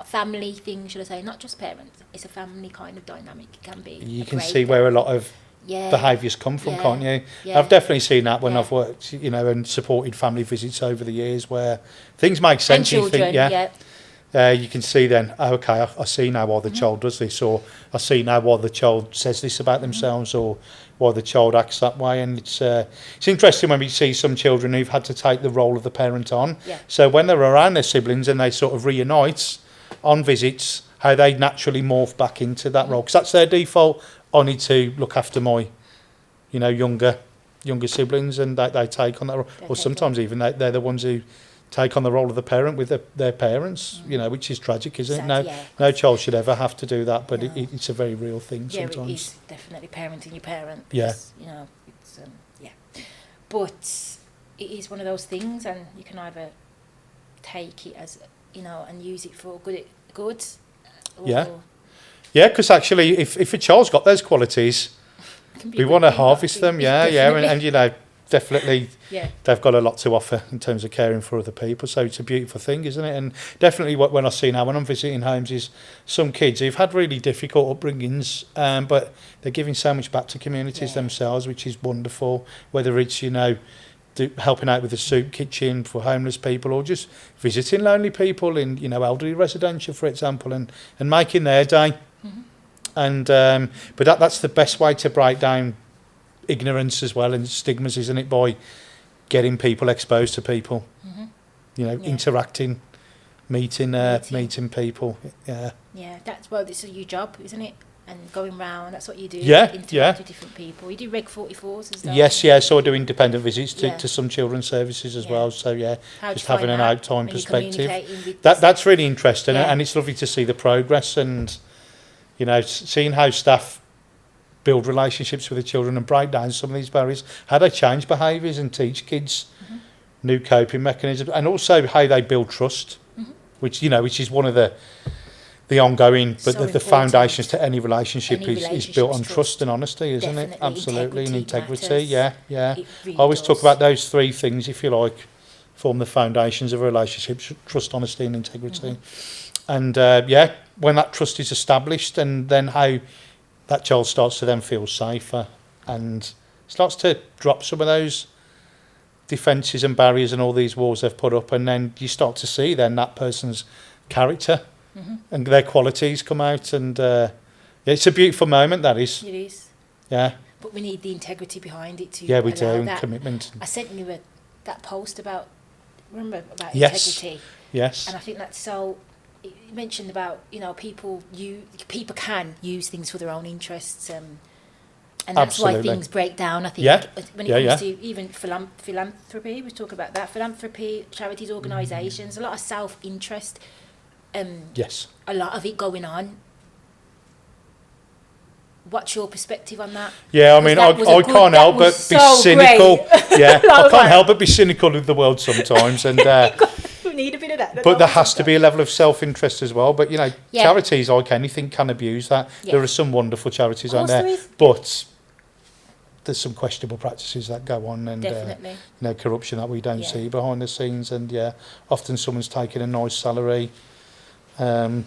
Speaker 1: family thing, should I say, not just parents. It's a family kind of dynamic. It can be.
Speaker 2: You can see where a lot of behaviours come from, can't you? Yeah. I've definitely seen that when I've worked, and supported family visits over the years where things make sense.
Speaker 1: And children,
Speaker 2: you think, you can see then, okay, I see now why the child does this, or I see now why the child says this about themselves, or why the child acts that way. And it's interesting when we see some children who've had to take the role of the parent on. Yeah. So when they're around their siblings and they sort of reunite on visits, how they naturally morph back into that role, because that's their default. I need to look after my, younger younger siblings, and they take on that role. Or sometimes even they're the ones who take on the role of the parent with their parents, you know, which is tragic, isn't it? No child should ever have to do that, but it's a very real thing sometimes.
Speaker 1: Yeah, it is definitely parenting your parent.
Speaker 2: Because,
Speaker 1: you know, it's, but it is one of those things, and you can either take it as, you know, and use it for good. Or
Speaker 2: because actually, if a child's got those qualities, we want to harvest them, and you know, definitely they've got a lot to offer in terms of caring for other people, so it's a beautiful thing, isn't it? And definitely when I see now when I'm visiting homes is some kids who've had really difficult upbringings, but they're giving so much back to communities themselves, which is wonderful, whether it's, you know, helping out with the soup kitchen for homeless people, or just visiting lonely people in, you know, elderly residential, for example, and making their day. And but that's the best way to break down ignorance as well and stigmas, isn't it? By getting people exposed to people, you know, interacting, meeting people.
Speaker 1: That's this is your job, isn't it? And going round, that's what you do.
Speaker 2: Interact
Speaker 1: with different people. You do Reg 44s as well.
Speaker 2: Yes. So I do independent visits to some children's services as well. So just having an out-time perspective. That's really interesting, and it's lovely to see the progress, and you know, seeing how staff build relationships with the children and break down some of these barriers, how they change behaviours and teach kids new coping mechanisms, and also how they build trust, which is one of the ongoing, but the foundations to any relationship is built on trust and honesty, isn't it? Absolutely, and integrity. Really I always talk about those three things, if you like, form the foundations of a relationship: trust, honesty, and integrity. And when that trust is established, and then how that child starts to then feel safer and starts to drop some of those defences and barriers and all these walls they've put up, and then you start to see then that person's character and their qualities come out, and it's a beautiful moment, that is.
Speaker 1: It is.
Speaker 2: Yeah.
Speaker 1: But we need the integrity behind it to
Speaker 2: we do, and commitment.
Speaker 1: I sent you that post about integrity.
Speaker 2: Yes.
Speaker 1: And I think that's so. You mentioned about, you know, people can use things for their own interests, and that's why things break down, I think. When it comes to even philanthropy, we talk about that. Philanthropy, charities, organisations, a lot of self-interest. A lot of it going on. What's your perspective on that?
Speaker 2: Yeah, I mean, I can't help but be cynical. I can't help but be cynical with the world sometimes, and
Speaker 1: we need a bit of that.
Speaker 2: But there has to be a level of self-interest as well. But you know, charities like anything can abuse that. There are some wonderful charities out there, but there's some questionable practices that go on, and you know, corruption that we don't see behind the scenes, and often someone's taking a nice salary.
Speaker 1: Their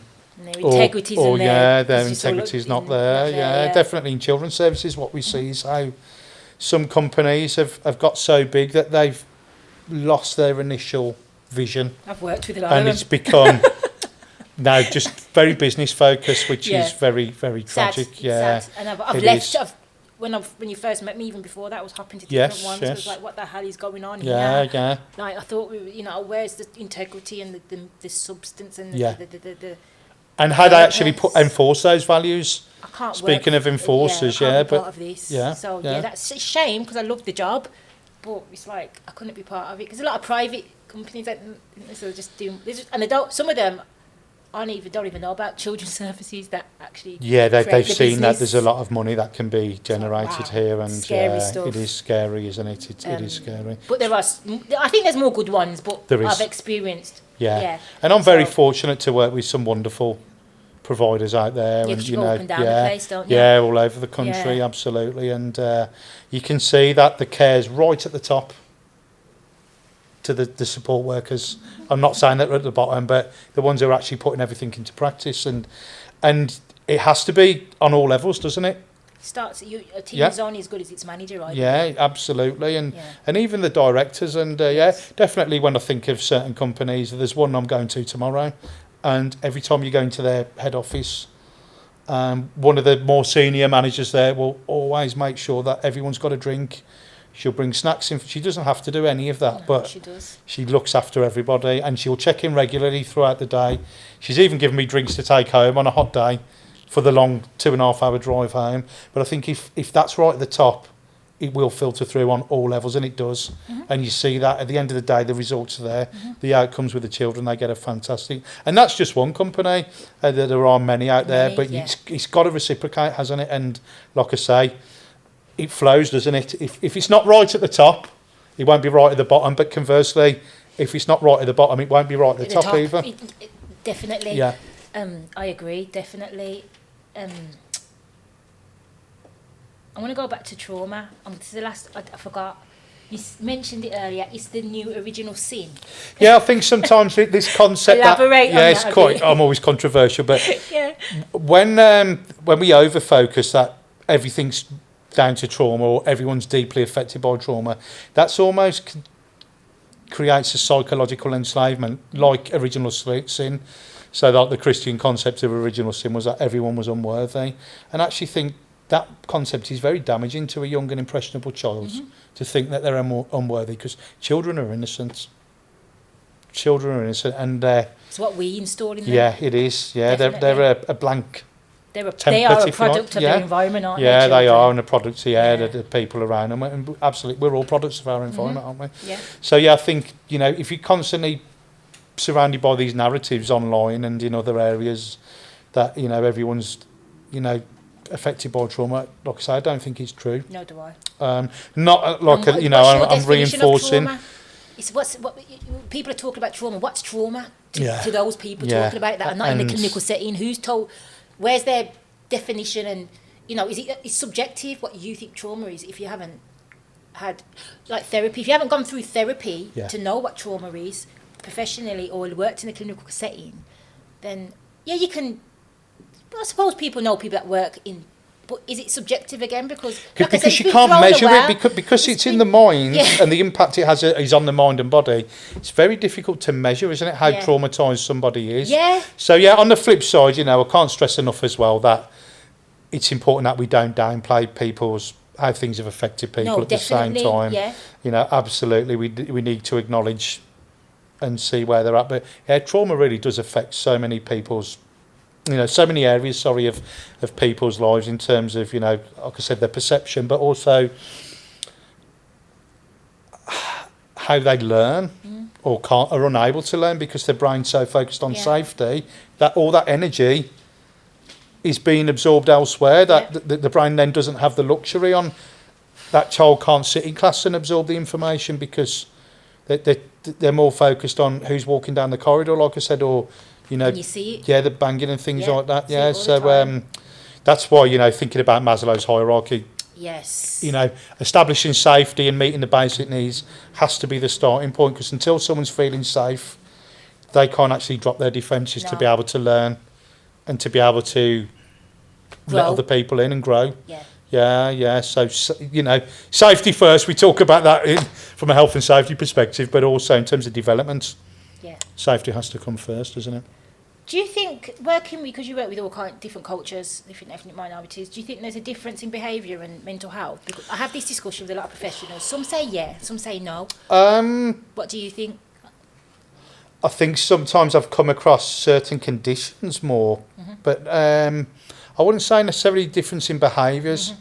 Speaker 1: integrity's in there.
Speaker 2: Their integrity's not there. Definitely in children's services, what we see is how some companies have got so big that they've lost their initial vision.
Speaker 1: I've worked with a lot of them.
Speaker 2: And it's become now just very business focused, which is very, very tragic.
Speaker 1: Sad. And I've left. When you first met me, even before that, I was hopping to different ones. It was like, what the hell is going on here? Like, I thought, where's the integrity and the substance and the
Speaker 2: and how they actually enforce those values.
Speaker 1: I can't.
Speaker 2: Speaking of enforcers,
Speaker 1: part
Speaker 2: but
Speaker 1: of this. So that's a shame, because I love the job, but it's like I couldn't be part of it, because a lot of private companies that just doing, and some of them don't even know about children's services that actually.
Speaker 2: They've seen that there's a lot of money that can be generated here, and
Speaker 1: scary stuff.
Speaker 2: It is scary, isn't it? It is scary.
Speaker 1: But I think there's more good ones, but I've experienced.
Speaker 2: And I'm very fortunate to work with some wonderful providers out there, and
Speaker 1: you know, up and down the place, don't you?
Speaker 2: All over the country, absolutely, and you can see that the care's right at the top to the support workers. I'm not saying that we're at the bottom, but the ones who are actually putting everything into practice, and it has to be on all levels, doesn't it?
Speaker 1: A team is only as good as its manager, right?
Speaker 2: Absolutely, and even the directors, and definitely when I think of certain companies, there's one I'm going to tomorrow, and every time you go into their head office, one of the more senior managers there will always make sure that everyone's got a drink. She'll bring snacks in. She doesn't have to do any of that, but
Speaker 1: she does.
Speaker 2: She looks after everybody, and she'll check in regularly throughout the day. She's even given me drinks to take home on a hot day for the long 2.5 hour drive home. But I think if that's right at the top, it will filter through on all levels, and it does. And you see that at the end of the day, the results are there. The outcomes with the children, they get a fantastic. And that's just one company. There are many out there, but it's got to reciprocate, hasn't it? And like I say, it flows, doesn't it? If it's not right at the top, it won't be right at the bottom. But conversely, if it's not right at the bottom, it won't be right at the top either.
Speaker 1: Definitely.
Speaker 2: Yeah.
Speaker 1: I agree, definitely. I want to go back to trauma. This is the last, I forgot. You mentioned it earlier. It's the new original sin.
Speaker 2: Yeah, I think sometimes this concept.
Speaker 1: Elaborate on that.
Speaker 2: It's quite. I'm always controversial, but
Speaker 1: yeah.
Speaker 2: When we over focus that everything's down to trauma or everyone's deeply affected by trauma, that's almost creates a psychological enslavement, like original sin. So, like the Christian concept of original sin was that everyone was unworthy, and I actually think that concept is very damaging to a young and impressionable child to think that they're unworthy, because children are innocent. Children are innocent, and
Speaker 1: it's what we install in them.
Speaker 2: Yeah, it is. Yeah, they're a blank.
Speaker 1: They are
Speaker 2: template,
Speaker 1: a product of their environment, aren't they?
Speaker 2: Yeah, they are, and a product of the people around them. And absolutely, we're all products of our environment, aren't we?
Speaker 1: Yeah.
Speaker 2: So yeah, I think, you know, if you're constantly surrounded by these narratives online and in other areas that, you know, everyone's, you know, affected by trauma, like I say, I don't think it's true.
Speaker 1: No, do I.
Speaker 2: Not like you know, I'm reinforcing.
Speaker 1: It's what people are talking about trauma. What's trauma to those people talking about that are not in the clinical setting? Who's told? Where's their definition? And you know, it's subjective what you think trauma is if you haven't had like therapy. If you haven't gone through therapy to know what trauma is professionally or worked in a clinical setting, then you can. I suppose people know people that work in, but is it subjective again? Because
Speaker 2: you can't measure it because it's in the mind and the impact it has is on the mind and body. It's very difficult to measure, isn't it? How traumatised somebody is.
Speaker 1: Yeah.
Speaker 2: So on the flip side, you know, I can't stress enough as well that it's important that we don't downplay how things have affected people at the same time.
Speaker 1: Yeah.
Speaker 2: You know, absolutely, we need to acknowledge and see where they're at. But trauma really does affect so many people's. You know, so many areas, of people's lives in terms of, you know, like I said, their perception, but also how they learn or are unable to learn because their brain's so focused on safety that all that energy is being absorbed elsewhere. That the brain then doesn't have the luxury on. That child can't sit in class and absorb the information because they're more focused on who's walking down the corridor, like I said, or. You know,
Speaker 1: you see it.
Speaker 2: Yeah, the banging and things like that. Yeah, so that's why, you know, thinking about Maslow's hierarchy.
Speaker 1: Yes.
Speaker 2: You know, establishing safety and meeting the basic needs has to be the starting point, because until someone's feeling safe, they can't actually drop their defences to be able to learn and to be able to let other people in and grow. Yeah. So, you know, safety first. We talk about that from a health and safety perspective, but also in terms of development.
Speaker 1: Yeah.
Speaker 2: Safety has to come first, doesn't it?
Speaker 1: Do you think because you work with all different cultures, different ethnic minorities, do you think there's a difference in behaviour and mental health? Because I have this discussion with a lot of professionals. Some say yeah, some say no. What do you think?
Speaker 2: I think sometimes I've come across certain conditions more, but I wouldn't say necessarily difference in behaviours.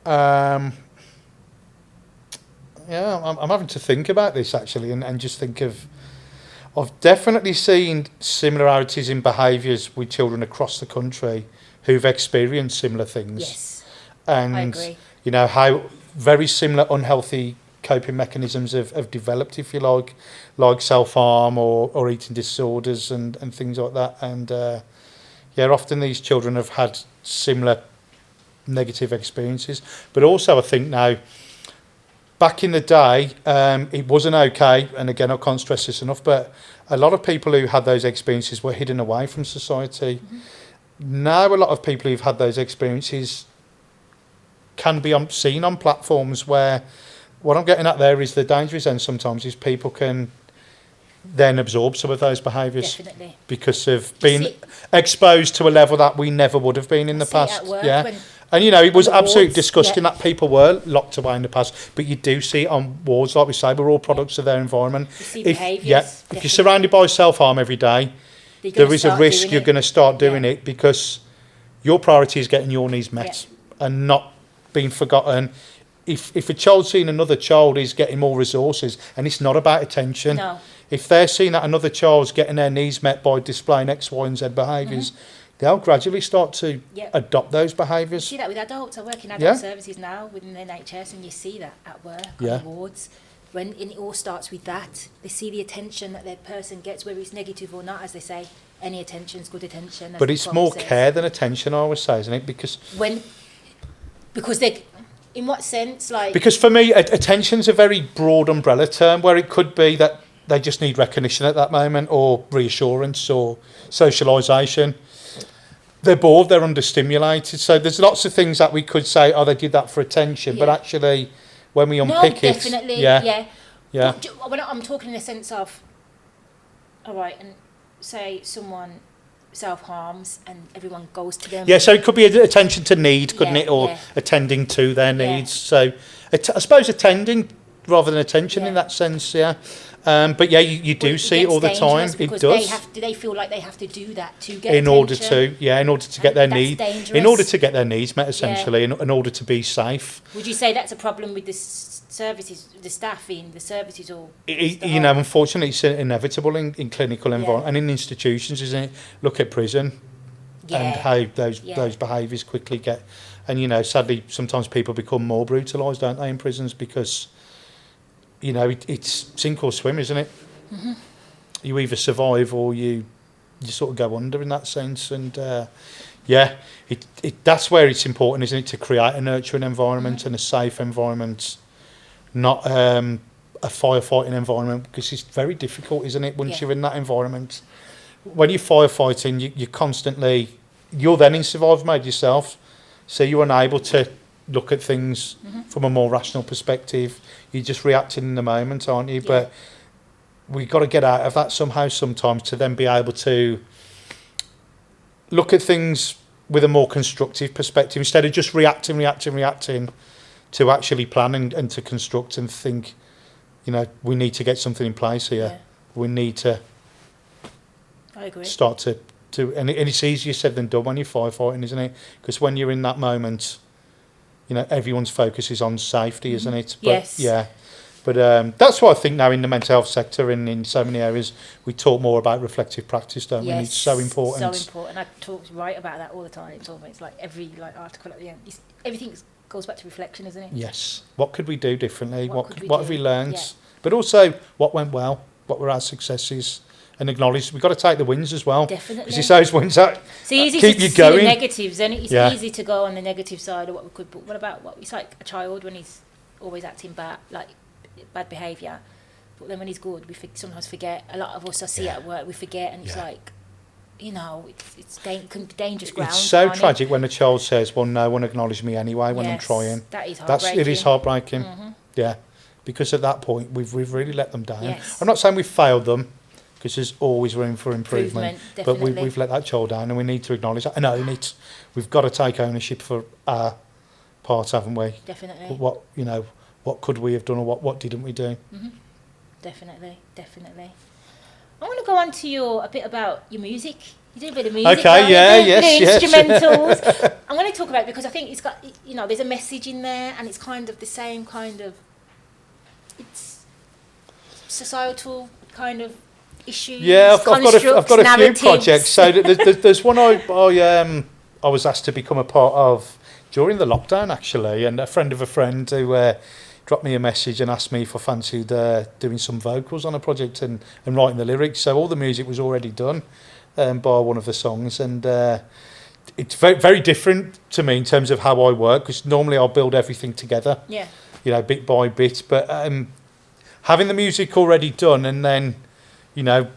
Speaker 2: I'm having to think about this actually, and just think of. I've definitely seen similarities in behaviours with children across the country who've experienced similar things.
Speaker 1: Yes,
Speaker 2: and
Speaker 1: I agree.
Speaker 2: You know how very similar unhealthy coping mechanisms have developed, if you like self-harm or eating disorders and things like that. And often these children have had similar negative experiences. But also I think now, back in the day, it wasn't okay, and again, I can't stress this enough, but a lot of people who had those experiences were hidden away from society. Now a lot of people who've had those experiences can be seen on platforms where, what I'm getting at there is the danger is then sometimes is people can then absorb some of those behaviours.
Speaker 1: Definitely.
Speaker 2: Because of being exposed to a level that we never would have been in the past. And, you know, it was absolutely disgusting that people were locked away in the past. But you do see it on wards, like we say, we're all products of their environment.
Speaker 1: You see behaviours.
Speaker 2: If you're surrounded by self-harm every day, there is a risk you're going to start doing it because your priority is getting your needs met and not being forgotten. if a child seeing another child is getting more resources, and it's not about attention.
Speaker 1: No.
Speaker 2: If they're seeing that another child's getting their needs met by displaying X, Y, and Z behaviours, they'll gradually start to adopt those
Speaker 1: You
Speaker 2: behaviours.
Speaker 1: see that with adults. I work in adult
Speaker 2: Yeah.
Speaker 1: services now within the NHS, and you see that at work,
Speaker 2: Yeah.
Speaker 1: on wards. And it all starts with that. They see the attention that their person gets, whether it's negative or not, as they say. Any attention's good attention. as
Speaker 2: But
Speaker 1: the
Speaker 2: it's
Speaker 1: quote
Speaker 2: more
Speaker 1: says.
Speaker 2: care than attention, I always say, isn't it?
Speaker 1: Because they, in what sense, like
Speaker 2: Because for me, attention's a very broad umbrella term, where it could be that they just need recognition at that moment, or reassurance, or socialisation. They're bored, they're understimulated. So there's lots of things that we could say, oh, they did that for attention. But
Speaker 1: Yeah.
Speaker 2: actually, when we
Speaker 1: no,
Speaker 2: unpick it...
Speaker 1: definitely,
Speaker 2: Yeah.
Speaker 1: But when I'm talking in the sense of, all right, and say someone self-harms and everyone goes to them.
Speaker 2: Yeah, so it could be attention to need, couldn't
Speaker 1: Yeah,
Speaker 2: it? Or
Speaker 1: yeah.
Speaker 2: attending to their
Speaker 1: Yeah.
Speaker 2: needs. So I suppose attending rather than attention in
Speaker 1: Yeah.
Speaker 2: that sense, yeah. But yeah, you do
Speaker 1: But
Speaker 2: see it all the
Speaker 1: gets
Speaker 2: time.
Speaker 1: dangerous
Speaker 2: It
Speaker 1: because
Speaker 2: does.
Speaker 1: do they feel like they have to do that to get
Speaker 2: In order
Speaker 1: attention?
Speaker 2: to get their
Speaker 1: That's
Speaker 2: need,
Speaker 1: dangerous.
Speaker 2: in order to get their needs met, essentially, in order to be safe.
Speaker 1: Would you say that's a problem with the services, the staff in the services, or
Speaker 2: You know, unfortunately, it's inevitable in clinical environment and in institutions, isn't it? Look at prison and how those behaviours quickly get, and you know, sadly, sometimes people become more brutalised, don't they, in prisons, because you know it's sink or swim, isn't it?
Speaker 1: Mm-hmm.
Speaker 2: You either survive or you sort of go under in that sense, and that's where it's important, isn't it, to create a nurturing environment and a safe environment, not a firefighting environment, because it's very difficult, isn't it, once you're in that environment. When you're firefighting, you're then in survival mode yourself, so you're unable to look at things from a more rational perspective. You're just reacting in the moment, aren't you? But we've got to get out of that somehow sometimes, to then be able to look at things with a more constructive perspective, instead of just reacting, to actually plan and to construct and think, you know, we need to get something in place here.
Speaker 1: Yeah.
Speaker 2: We need to
Speaker 1: I agree.
Speaker 2: start to and it's easier said than done when you're firefighting, isn't it? Because when you're in that moment, you know, everyone's focus is on safety, isn't it? But,
Speaker 1: Yes.
Speaker 2: Yeah. But that's why I think now in the mental health sector and in so many areas, we talk more about reflective practice, don't we? And it's so important.
Speaker 1: So important. I talk about that all the time. It's almost like every article at the end. Everything goes back to reflection, isn't it?
Speaker 2: Yes. What could we do differently?
Speaker 1: What
Speaker 2: What have we learned?
Speaker 1: Yeah.
Speaker 2: But also, what went well? What were our successes? And acknowledge we've got to take the wins as well.
Speaker 1: Definitely.
Speaker 2: Because it's those wins that
Speaker 1: It's easy
Speaker 2: keep
Speaker 1: to
Speaker 2: you
Speaker 1: see
Speaker 2: going.
Speaker 1: the negatives, and it's
Speaker 2: Yeah.
Speaker 1: easy to go on the negative side of what we could. But what about it's like a child when he's always acting bad, like bad behaviour. But then when he's good, we sometimes forget. A lot of us I see at work, we forget, and it's like, you know, can be dangerous ground.
Speaker 2: It's so
Speaker 1: can't it?
Speaker 2: tragic when a child says, "Well, no one acknowledged me anyway when I'm
Speaker 1: Yes,
Speaker 2: trying."
Speaker 1: that is heartbreaking.
Speaker 2: It is heartbreaking.
Speaker 1: Mhm.
Speaker 2: Yeah, because at that point we've really let them down.
Speaker 1: Yes.
Speaker 2: I'm not saying we've failed them, because there's always room for improvement. But
Speaker 1: definitely.
Speaker 2: we've let that child down, and we need to acknowledge that and own it. We've got to take ownership for our part, haven't we?
Speaker 1: Definitely.
Speaker 2: What could we have done, or what didn't we do?
Speaker 1: Definitely. I want to go on to a bit about your music. You do a bit of music.
Speaker 2: Okay,
Speaker 1: don't you?
Speaker 2: yeah,
Speaker 1: You do
Speaker 2: yes.
Speaker 1: the instrumentals. I'm going to talk about it because I think it's got, you know, there's a message in there, and it's kind of the same kind of, it's societal kind of issues.
Speaker 2: Yeah, I've got a few
Speaker 1: narratives.
Speaker 2: projects. So there's one I was asked to become a part of during the lockdown, actually, and a friend of a friend who dropped me a message and asked me if I fancied doing some vocals on a project and writing the lyrics. So all the music was already done by one of the songs, and it's very, very different to me in terms of how I work, because normally I'll build everything together,
Speaker 1: Yeah.
Speaker 2: you know, bit by bit. But having the music already done, and then, you know,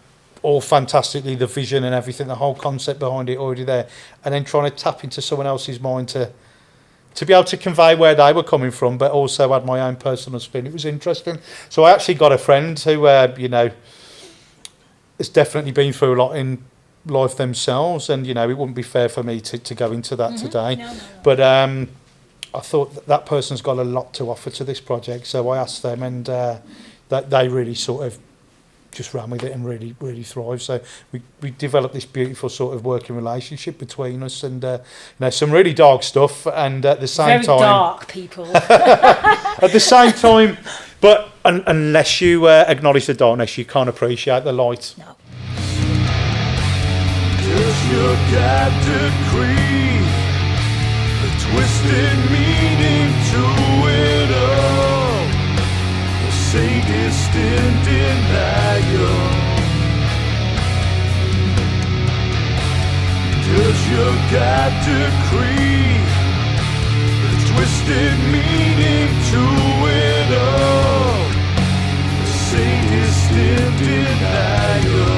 Speaker 2: all fantastically, the vision and everything, the whole concept behind it already there, and then trying to tap into someone else's mind to be able to convey where they were coming from, but also add my own personal spin. It was interesting. So I actually got a friend who, you know, has definitely been through a lot in life themselves, and, you know, it wouldn't be fair for me to go into that today.
Speaker 1: No.
Speaker 2: But I thought that person's got a lot to offer to this project, so I asked them, and that they really sort of just ran with it and really, really thrived. So we developed this beautiful sort of working relationship between us, and some really dark stuff, and at the same
Speaker 1: Very
Speaker 2: time,
Speaker 1: dark people.
Speaker 2: at the same time, but unless you acknowledge the darkness, you can't appreciate the light.
Speaker 1: No.
Speaker 3: Does your God decree a twisted meaning to it all? The sadist in denial. Does your God decree a twisted meaning to it all? The sadist in denial.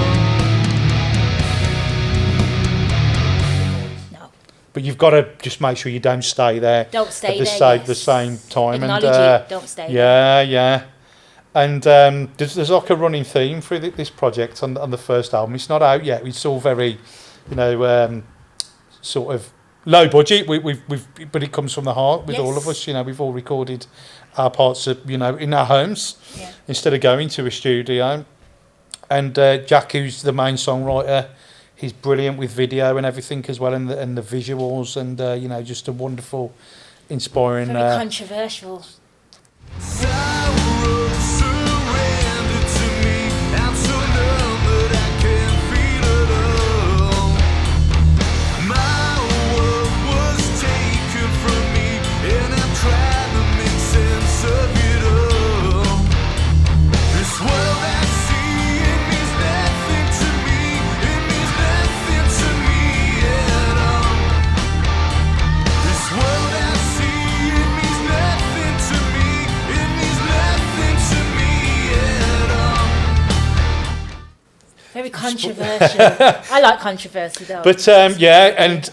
Speaker 2: But you've got to just make sure you don't stay there.
Speaker 1: Don't stay
Speaker 2: at
Speaker 1: there.
Speaker 2: the same time.
Speaker 1: Acknowledge it. Don't stay
Speaker 2: there. Yeah. And there's like a running theme through this project on the first album. It's not out yet. It's all very, sort of low budget. But it comes from the heart with all of us. We've all recorded our parts in our homes instead of going to a studio. And Jack, who's the main songwriter, he's brilliant with video and everything as well, and the visuals, and just a wonderful, inspiring.
Speaker 1: Very controversial. Very controversial. I like controversy though.
Speaker 2: But and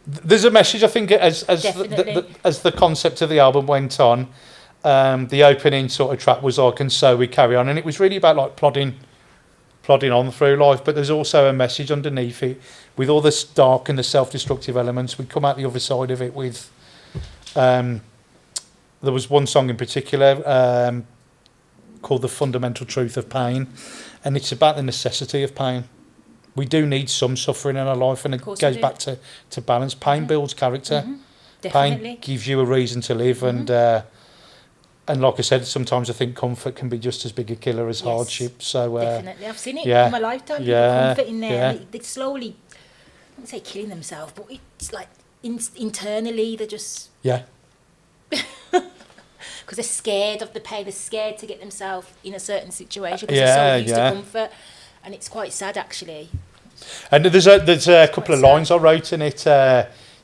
Speaker 2: there's a message, I think, as the concept of the album went on. The opening sort of track was like, and so we carry on, and it was really about like plodding on through life. But there's also a message underneath it, with all the dark and the self-destructive elements. We come out the other side of it with. There was one song in particular. Called The Fundamental Truth of Pain, and it's about the necessity of pain. We do need some suffering in our life, and it goes back to balance. Pain builds character. Pain gives you a reason to live, and like I said, sometimes I think comfort can be just as big a killer as hardship. So
Speaker 1: definitely, I've seen it in my lifetime. People comfort in there, they slowly, I wouldn't say killing themselves, but it's like internally they're just because they're scared of the pain, they're scared to get themselves in a certain situation because they're so used to comfort, and it's quite sad actually.
Speaker 2: And there's a couple of lines I wrote in it.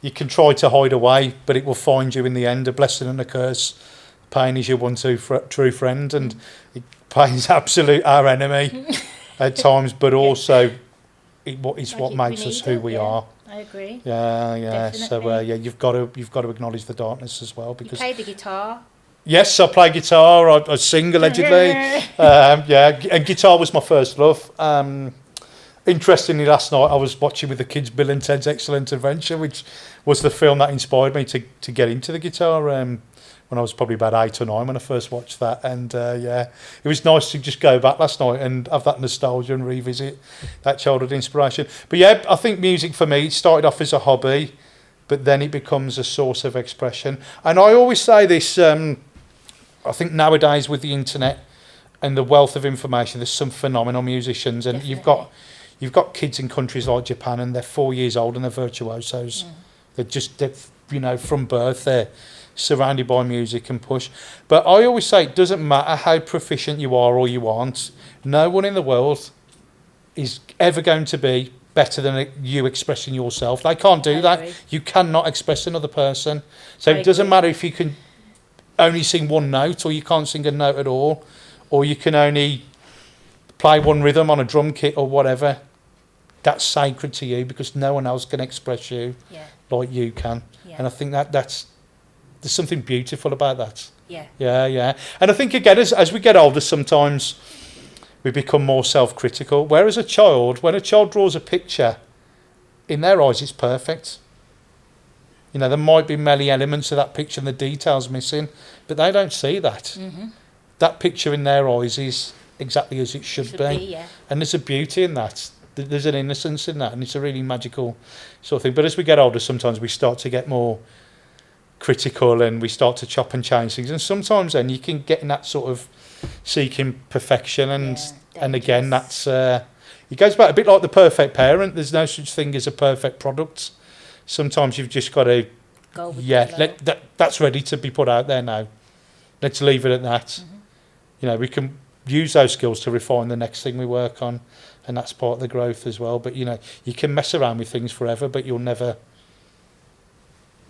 Speaker 2: You can try to hide away, but it will find you in the end. A blessing and a curse. Pain is your one true friend, and pain's absolute our enemy at times, but also it's what makes us who we are.
Speaker 1: I agree.
Speaker 2: Yeah. So you've got to acknowledge the darkness as well, because
Speaker 1: you play the guitar.
Speaker 2: Yes, I play guitar. I sing allegedly. And guitar was my first love. Interestingly, last night I was watching with the kids Bill and Ted's Excellent Adventure, which was the film that inspired me to get into the guitar when I was probably about 8 or 9 when I first watched that. And it was nice to just go back last night and have that nostalgia and revisit that childhood inspiration. But yeah, I think music for me started off as a hobby, but then it becomes a source of expression. And I always say this, I think nowadays with the internet and the wealth of information, there's some phenomenal musicians, and you've got kids in countries like Japan, and they're 4 years old and they're virtuosos. They're from birth they're surrounded by music and push. But I always say it doesn't matter how proficient you are or you aren't. No one in the world is ever going to be better than you expressing yourself. They can't do that. Agree. You cannot express another person. So it doesn't matter if you can only sing one note, or you can't sing a note at all, or you can only play one rhythm on a drum kit or whatever. That's sacred to you, because no one else can express you like you can. And I think there's something beautiful about that. Yeah. And I think again, as we get older, sometimes we become more self-critical. Whereas when a child draws a picture, in their eyes it's perfect. There might be many elements of that picture and the details missing, but they don't see that. that picture in their eyes is exactly as it should be.
Speaker 1: Yeah.
Speaker 2: And there's a beauty in that. There's an innocence in that, and it's a really magical sort of thing. But as we get older, sometimes we start to get more critical, and we start to chop and change things. And sometimes then you can get in that sort of seeking perfection, and again, that's it goes back a bit like the perfect parent. There's no such thing as a perfect product. Sometimes you've just got to
Speaker 1: Go with
Speaker 2: that's ready to be put out there now. Let's leave it at that. You know, we can use those skills to refine the next thing we work on, and that's part of the growth as well. But you know, you can mess around with things forever, but you'll never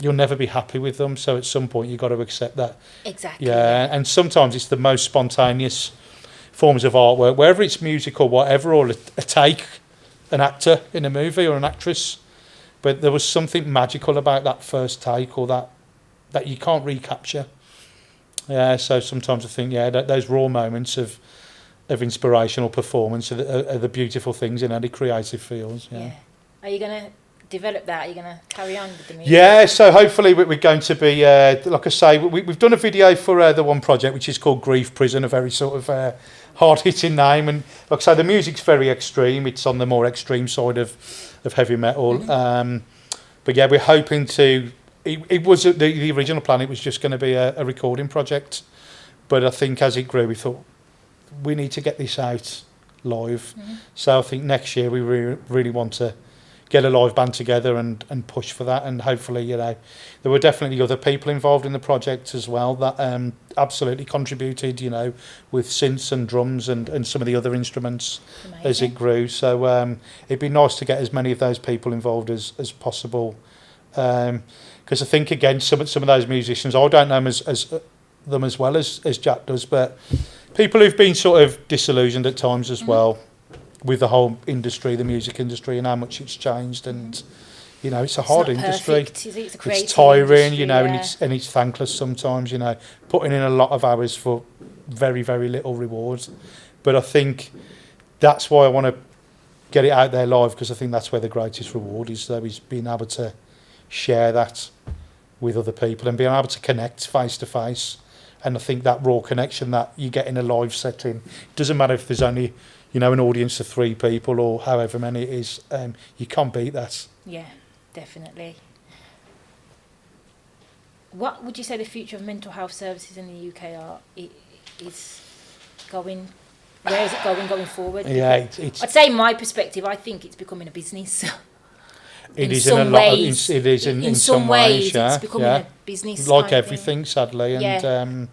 Speaker 2: be happy with them. So at some point you've got to accept that.
Speaker 1: Exactly.
Speaker 2: Yeah, and sometimes it's the most spontaneous forms of artwork, whether it's music or whatever, or a take, an actor in a movie or an actress. But there was something magical about that first take, or that you can't recapture. Yeah, so sometimes I think, that those raw moments of inspirational performance are the beautiful things in any creative fields. Yeah.
Speaker 1: Are you going to develop that? Are you going to carry on with the music?
Speaker 2: Yeah, so hopefully we're going to be, like I say, we've done a video for the one project which is called Grief Prison, a very sort of hard-hitting name. And like I say, the music's very extreme. It's on the more extreme side of heavy metal. But yeah, we're hoping to... It was the original plan. It was just going to be a recording project, but I think as it grew, we thought we need to get this out live. So I think next year we really want to get a live band together and push for that. And hopefully, you know, there were definitely other people involved in the project as well that absolutely contributed, you know, with synths and drums and some of the other instruments. Amazing. As it grew. So it'd be nice to get as many of those people involved as possible. Because I think, again, some of those musicians, I don't know them as well as Jack does, but people who've been sort of disillusioned at times as well with the whole industry, the music industry, and how much it's changed. And you know, it's a hard industry.
Speaker 1: Perfect, is it?
Speaker 2: It's tiring,
Speaker 1: industry,
Speaker 2: you know, and it's thankless sometimes. You know, putting in a lot of hours for very, very little rewards. But I think that's why I want to get it out there live, because I think that's where the greatest reward is. Though, is being able to share that with other people and being able to connect face to face. And I think that raw connection that you get in a live setting, it doesn't matter if there's only, you know, an audience of 3 people or however many it is, you can't beat that.
Speaker 1: Yeah, definitely. What would you say the future of mental health services in the UK is going? Where is it going forward?
Speaker 2: Yeah,
Speaker 1: I'd say my perspective, I think it's becoming a business.
Speaker 2: It is in some ways,
Speaker 1: it's becoming a business.
Speaker 2: Like everything, sadly. And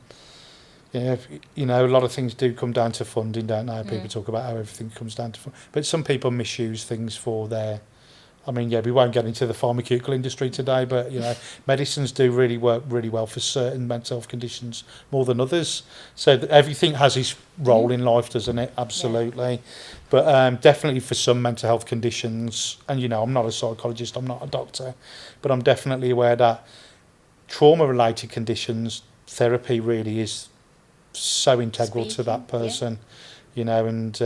Speaker 2: you know, a lot of things do come down to funding, don't they? People talk about how everything comes down to funding. But some people misuse things for their... I mean, we won't get into the pharmaceutical industry today, but, you know, medicines do work really well for certain mental health conditions more than others. So everything has its role in life, doesn't it? Absolutely. Yeah. But definitely for some mental health conditions, and, you know, I'm not a psychologist, I'm not a doctor, but I'm definitely aware that trauma-related conditions, therapy really is so integral to that person. Yeah. You know, and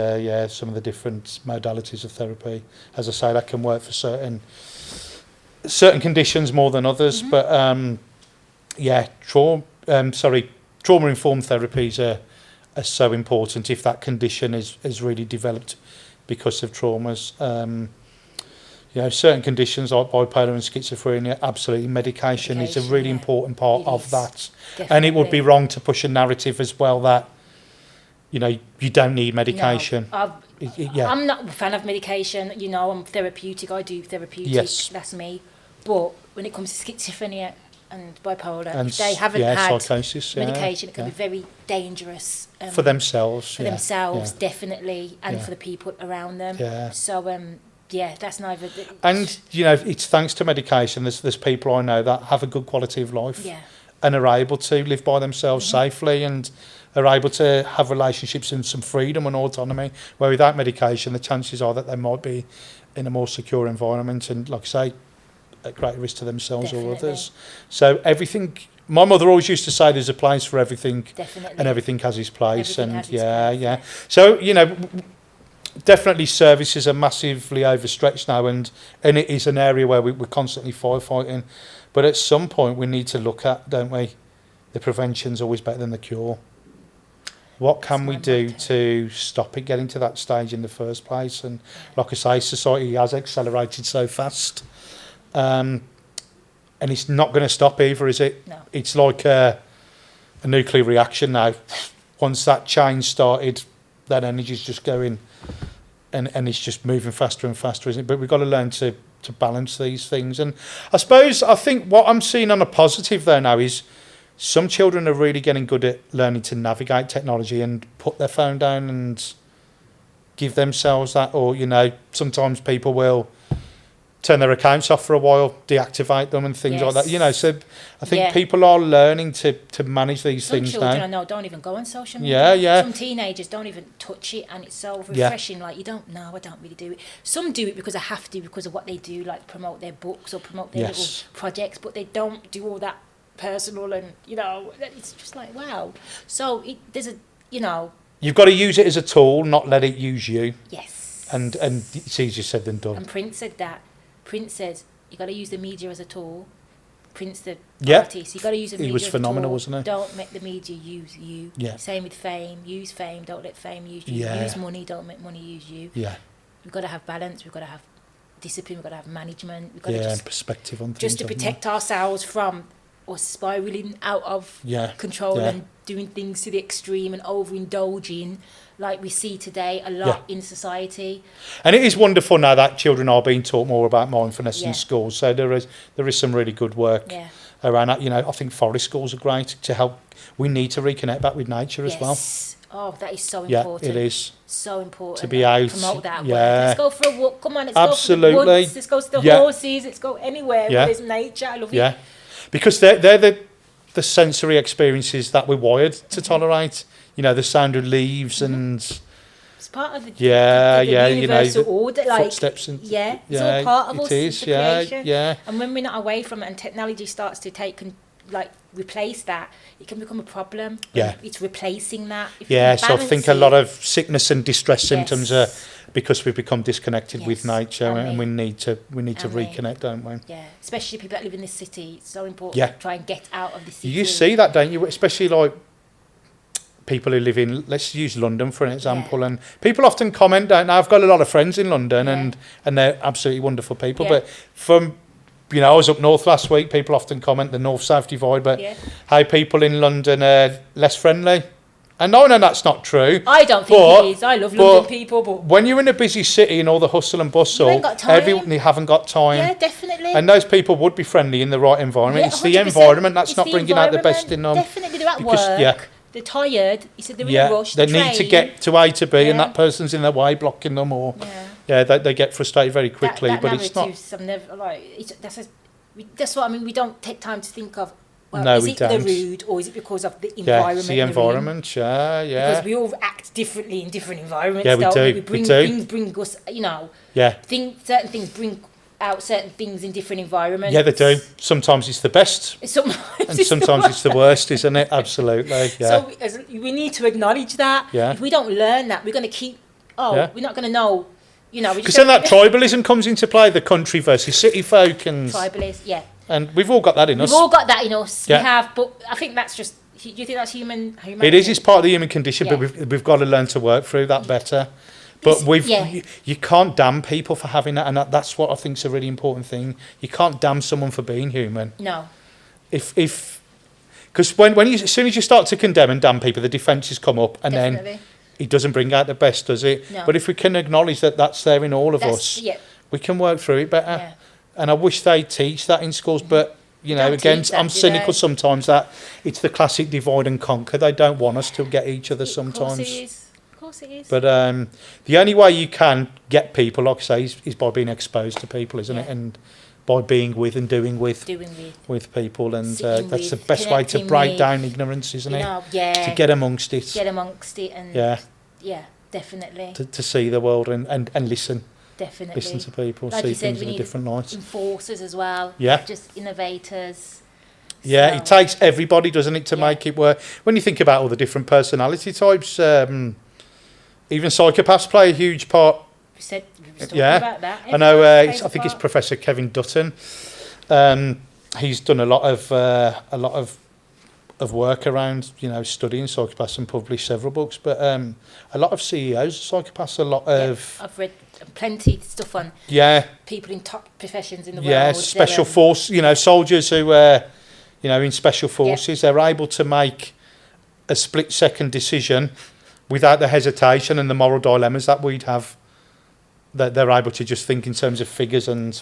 Speaker 2: some of the different modalities of therapy, as I say, that can work for certain conditions more than others. But trauma-informed therapies are so important if that condition is really developed because of traumas. You know, certain conditions like bipolar and schizophrenia, absolutely, medication is a really important part of that. Definitely. And it would be wrong to push a narrative as well that, you know, you don't need medication.
Speaker 1: No, I'm not a fan of medication. You know, I'm therapeutic. I do therapeutic. Yes. That's me. But when it comes to schizophrenia and bipolar, if they haven't had
Speaker 2: psychosis,
Speaker 1: medication, it can be very dangerous.
Speaker 2: For themselves.
Speaker 1: Definitely, and for the people around them. Yeah. So, that's neither...
Speaker 2: And, you know, it's thanks to medication, there's people I know that have a good quality of life and are able to live by themselves safely and are able to have relationships and some freedom and autonomy, where without medication the chances are that they might be in a more secure environment and, like I say, at greater risk to themselves or others. So everything... My mother always used to say there's a place for everything. Definitely. And everything has its place. So, you know, definitely services are massively overstretched now, and it is an area where we're constantly firefighting. But at some point we need to look at, don't we, the prevention's always better than the cure. What can
Speaker 1: That's
Speaker 2: we
Speaker 1: my
Speaker 2: do
Speaker 1: motto.
Speaker 2: to stop it getting to that stage in the first place? And like I say, society has accelerated so fast. And it's not going to stop either, is it?
Speaker 1: No.
Speaker 2: It's like a nuclear reaction now. Once that change started, that energy's just going, and it's just moving faster and faster, isn't it? But we've got to learn to balance these things. And I think what I'm seeing on a positive though now is some children are really getting good at learning to navigate technology and put their phone down and give themselves that. Or, you know, sometimes people will turn their accounts off for a while, deactivate them and things like that. You know, so I think people are learning to manage these things now.
Speaker 1: Some children I know don't even go on social media.
Speaker 2: Yeah.
Speaker 1: Some teenagers don't even touch it, and it's so refreshing. Like, you don't know, I don't really do it. Some do it because they have to, because of what they do, like promote their books or promote their little projects, but they don't do all that personal, and, you know, it's just like, wow. So there's a, you know...
Speaker 2: You've got to use it as a tool, not let it use you.
Speaker 1: Yes.
Speaker 2: And it's easier said than done.
Speaker 1: And Prince said that. Prince says, you got to use the media as a tool. Prince, the artist, you got to use the media
Speaker 2: was
Speaker 1: as
Speaker 2: phenomenal,
Speaker 1: a tool.
Speaker 2: wasn't he?
Speaker 1: Don't make the media use you.
Speaker 2: Yeah.
Speaker 1: Same with fame. Use fame. Don't let fame use you.
Speaker 2: Yeah.
Speaker 1: Use money. Don't make money use you.
Speaker 2: Yeah.
Speaker 1: We've got to have balance. We've got to have discipline. We've got to have management. We've got
Speaker 2: Yeah,
Speaker 1: to
Speaker 2: and perspective on things.
Speaker 1: just to protect ourselves from or spiraling out of control and doing things to the extreme and overindulging, like we see today a lot in society.
Speaker 2: And it is wonderful now that children are being taught more about mindfulness in schools. So there is some really good work around that. You know, I think forest schools are great to help. We need to reconnect back with nature as well.
Speaker 1: Oh, that is so important.
Speaker 2: Yeah, it is.
Speaker 1: So important.
Speaker 2: To be out.
Speaker 1: Promote that.
Speaker 2: Yeah.
Speaker 1: Let's go for a walk. Come on, let's go for the woods. Let's go to the horses. Let's go anywhere where there's nature. I love it.
Speaker 2: Yeah. Because they're the sensory experiences that we're wired to tolerate. You know, the sound of leaves and...
Speaker 1: It's part of the
Speaker 2: you
Speaker 1: universal
Speaker 2: know,
Speaker 1: order. Like,
Speaker 2: footsteps and...
Speaker 1: it's all part of us.
Speaker 2: It is,
Speaker 1: creation.
Speaker 2: yeah.
Speaker 1: And when we're not away from it and technology starts to replace that, it can become a problem.
Speaker 2: Yeah.
Speaker 1: It's replacing that.
Speaker 2: So I think a lot of sickness and distress symptoms are because we've become disconnected with nature, and we need to reconnect, don't we?
Speaker 1: Yeah, especially people that live in this city. It's so important to try and get out of the city.
Speaker 2: You see that, don't you? Especially like people who live in, let's use London for an example, and people often comment, don't they? I've got a lot of friends in London, and they're absolutely wonderful people, but from... You know, I was up north last week. People often comment the north-south divide, but how people in London are less friendly. And no, that's not true.
Speaker 1: I don't think it is. I love London people, but
Speaker 2: when you're in a busy city and all the hustle and bustle,
Speaker 1: you
Speaker 2: haven't got time.
Speaker 1: Yeah, definitely.
Speaker 2: And those people would be friendly in the right environment. It's the environment that's not bringing out the best in them.
Speaker 1: Definitely, they're at work. They're tired. You said they're in a rush.
Speaker 2: They need to get to A to B, and that person's in their way, blocking them, or they get frustrated very quickly. But it's not.
Speaker 1: That's what I mean. We don't take time to think of. Well,
Speaker 2: no,
Speaker 1: is
Speaker 2: we
Speaker 1: it
Speaker 2: don't.
Speaker 1: the rude, or is it because of the environment?
Speaker 2: It's the environment, yeah.
Speaker 1: Because we all act differently in different environments.
Speaker 2: Yeah, we do.
Speaker 1: Things bring us, you know.
Speaker 2: Yeah.
Speaker 1: Certain things bring out certain things in different environments.
Speaker 2: Yeah, they do. Sometimes it's the best, and sometimes it's the worst, isn't it? Absolutely. Yeah.
Speaker 1: So we need to acknowledge that.
Speaker 2: Yeah.
Speaker 1: If we don't learn that, we're going to keep. We're not going to know. You know,
Speaker 2: because then that tribalism comes into play, the country versus city folk, and
Speaker 1: tribalist,
Speaker 2: and we've all got that in us.
Speaker 1: We've all got that in us. Yeah. We have, but I think that's just. Do you think that's human?
Speaker 2: It is. It's part of the human condition, but we've got to learn to work through that better. But you can't damn people for having that, and that's what I think is a really important thing. You can't damn someone for being human.
Speaker 1: No.
Speaker 2: Because as soon as you start to condemn and damn people, the defences come up, and then it doesn't bring out the best, does it?
Speaker 1: No.
Speaker 2: But if we can acknowledge that that's there in all of us, we can work through it better.
Speaker 1: Yeah.
Speaker 2: And I wish they teach that in schools, but you know, again, I'm cynical sometimes that it's the classic divide and conquer. They don't want us to get each other sometimes.
Speaker 1: Of course it is.
Speaker 2: But the only way you can get people, like I say, is by being exposed to people, isn't it? And by being with and doing with people, and that's the best way to break down ignorance, isn't it? To get amongst it.
Speaker 1: And definitely.
Speaker 2: To see the world and listen.
Speaker 1: Definitely.
Speaker 2: Listen to people,
Speaker 1: like
Speaker 2: see
Speaker 1: said,
Speaker 2: things in a different light.
Speaker 1: Enforcers as well.
Speaker 2: Yeah.
Speaker 1: Just innovators.
Speaker 2: Yeah, it takes everybody, doesn't it, to make it work. When you think about all the different personality types, even psychopaths play a huge part.
Speaker 1: We were talking about that.
Speaker 2: I know. I think it's Professor Kevin Dutton. He's done a lot of of work around, studying psychopaths and published several books. But a lot of CEOs are psychopaths. A lot of
Speaker 1: I've read plenty of stuff on people in top professions in the world.
Speaker 2: Yeah, special force. Soldiers who in special forces, they're able to make a split-second decision without the hesitation and the moral dilemmas that we'd have. That they're able to just think in terms of figures and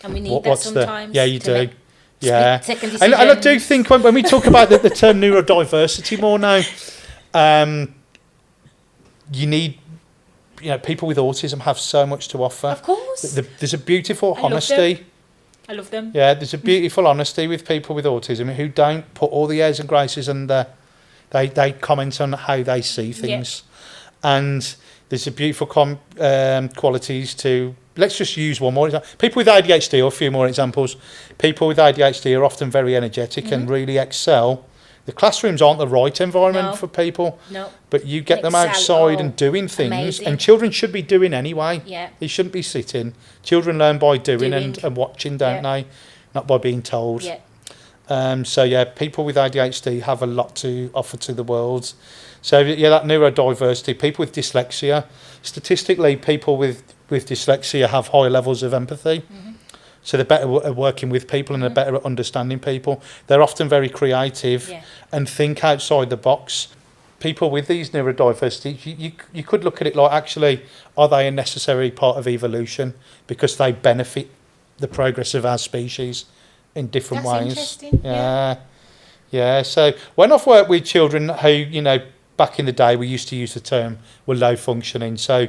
Speaker 1: we need that sometimes.
Speaker 2: You do. Yeah,
Speaker 1: and
Speaker 2: I do think when we talk about the term neurodiversity more now, you need, people with autism have so much to offer.
Speaker 1: Of course.
Speaker 2: There's a beautiful honesty.
Speaker 1: I love them.
Speaker 2: Yeah, there's a beautiful honesty with people with autism who don't put all the airs and graces and they comment on how they see things. Yeah. And there's a beautiful qualities to... Let's just use one more example. People with ADHD, or a few more examples. People with ADHD are often very energetic and really excel. The classrooms aren't the right environment for people. No. But you get them outside and doing things. Amazing. And children should be doing anyway. Yeah. They shouldn't be sitting. Children learn by doing. And watching, don't they? Not by being told. Yeah. People with ADHD have a lot to offer to the world. So, that neurodiversity. People with dyslexia. Statistically, people with dyslexia have higher levels of empathy. Mm-hmm. So they're better at working with people and they're better at understanding people. They're often very creative and think outside the box. People with these neurodiversity, you could look at it like, actually, are they a necessary part of evolution because they benefit the progress of our species in different ways?
Speaker 1: Interesting.
Speaker 2: Yeah. So when I've worked with children who, back in the day we used to use the term were low functioning. So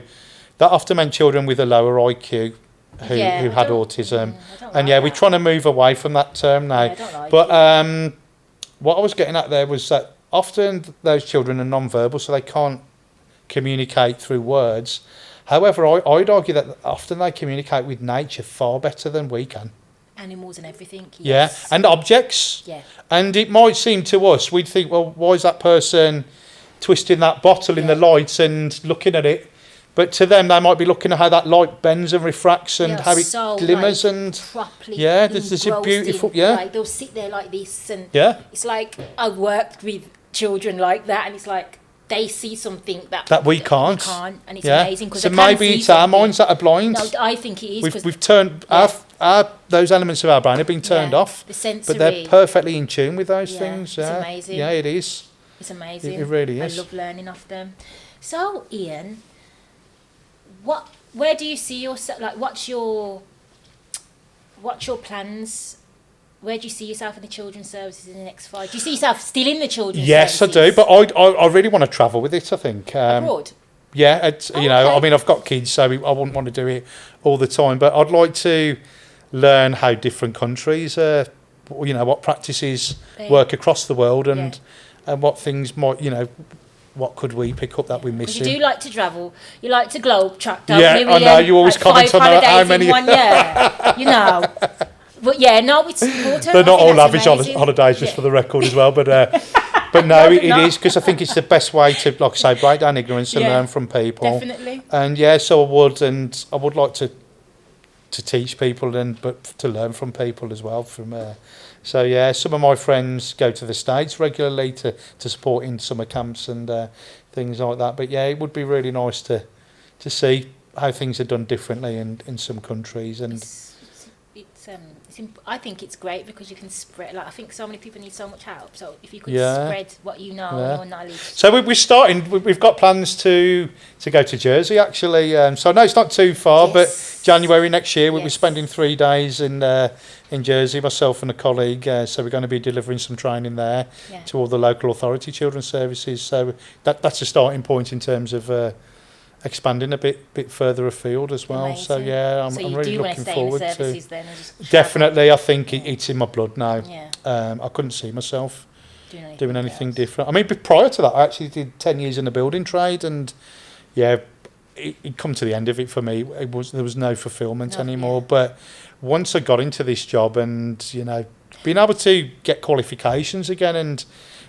Speaker 2: that often meant children with a lower IQ who had autism. We're trying to move away from that term now. What I was getting at there was that often those children are non-verbal, so they can't communicate through words. However, I'd argue that often they communicate with nature far better than we can.
Speaker 1: Animals and everything.
Speaker 2: Yes. Yeah, and objects. Yeah. And it might seem to us, we'd think, well, why is that person twisting that bottle in the lights and looking at it? But to them, they might be looking at how that light bends and refracts and how it glimmers and
Speaker 1: properly.
Speaker 2: Yeah, there's a beautiful.
Speaker 1: Like they'll sit there like this, and it's like I've worked with children like that, and it's like they see something that
Speaker 2: we can't,
Speaker 1: and it's amazing.
Speaker 2: So maybe it's our minds that are blind.
Speaker 1: No, I think it is.
Speaker 2: We've turned our those elements of our brain have been turned off,
Speaker 1: the sensory,
Speaker 2: but they're perfectly in tune with those things.
Speaker 1: It's amazing.
Speaker 2: Yeah, it is.
Speaker 1: It's amazing.
Speaker 2: It really is.
Speaker 1: I love learning off them. So, Ian, where do you see yourself? Like, what's your plans? Where do you see yourself in the children's services in the next 5? Do you see yourself still in the children's services?
Speaker 2: Yes, I do, but I really want to travel with it, I think.
Speaker 1: Abroad?
Speaker 2: Yeah, I mean, I've got kids, so I wouldn't want to do it all the time, but I'd like to learn how different countries, what practices work across the world and what things might, what could we pick up that we're missing?
Speaker 1: You do like to travel. You like to globe-trot.
Speaker 2: Yeah, I know. You always comment on how many...
Speaker 1: in 1 year, But it's important.
Speaker 2: They're not all lavish holidays, just for the record as well. But no, it is, because I think it's the best way to, like I say, break down ignorance and learn from people.
Speaker 1: Definitely.
Speaker 2: And so I would like to teach people but to learn from people as well. Some of my friends go to the States regularly to support in summer camps and things like that. But it would be really nice to see how things are done differently in some countries. And
Speaker 1: I think it's great because you can spread. Like, I think so many people need so much help. So if you could spread what you know and your knowledge. So
Speaker 2: we're starting. We've got plans to go to Jersey actually. So no, it's not too far. But January next year we'll be spending 3 days in Jersey, myself and a colleague. So we're going to be delivering some training there to all the local authority children's services. So that's a starting point in terms of expanding a bit further afield as well.
Speaker 1: Amazing.
Speaker 2: So I'm really looking forward to.
Speaker 1: Then
Speaker 2: Definitely, I think it's in my blood now. I couldn't see myself doing anything different. I mean, prior to that, I actually did 10 years in the building trade, and it come to the end of it for me. There was no fulfilment anymore. But once I got into this job, and being able to get qualifications again, and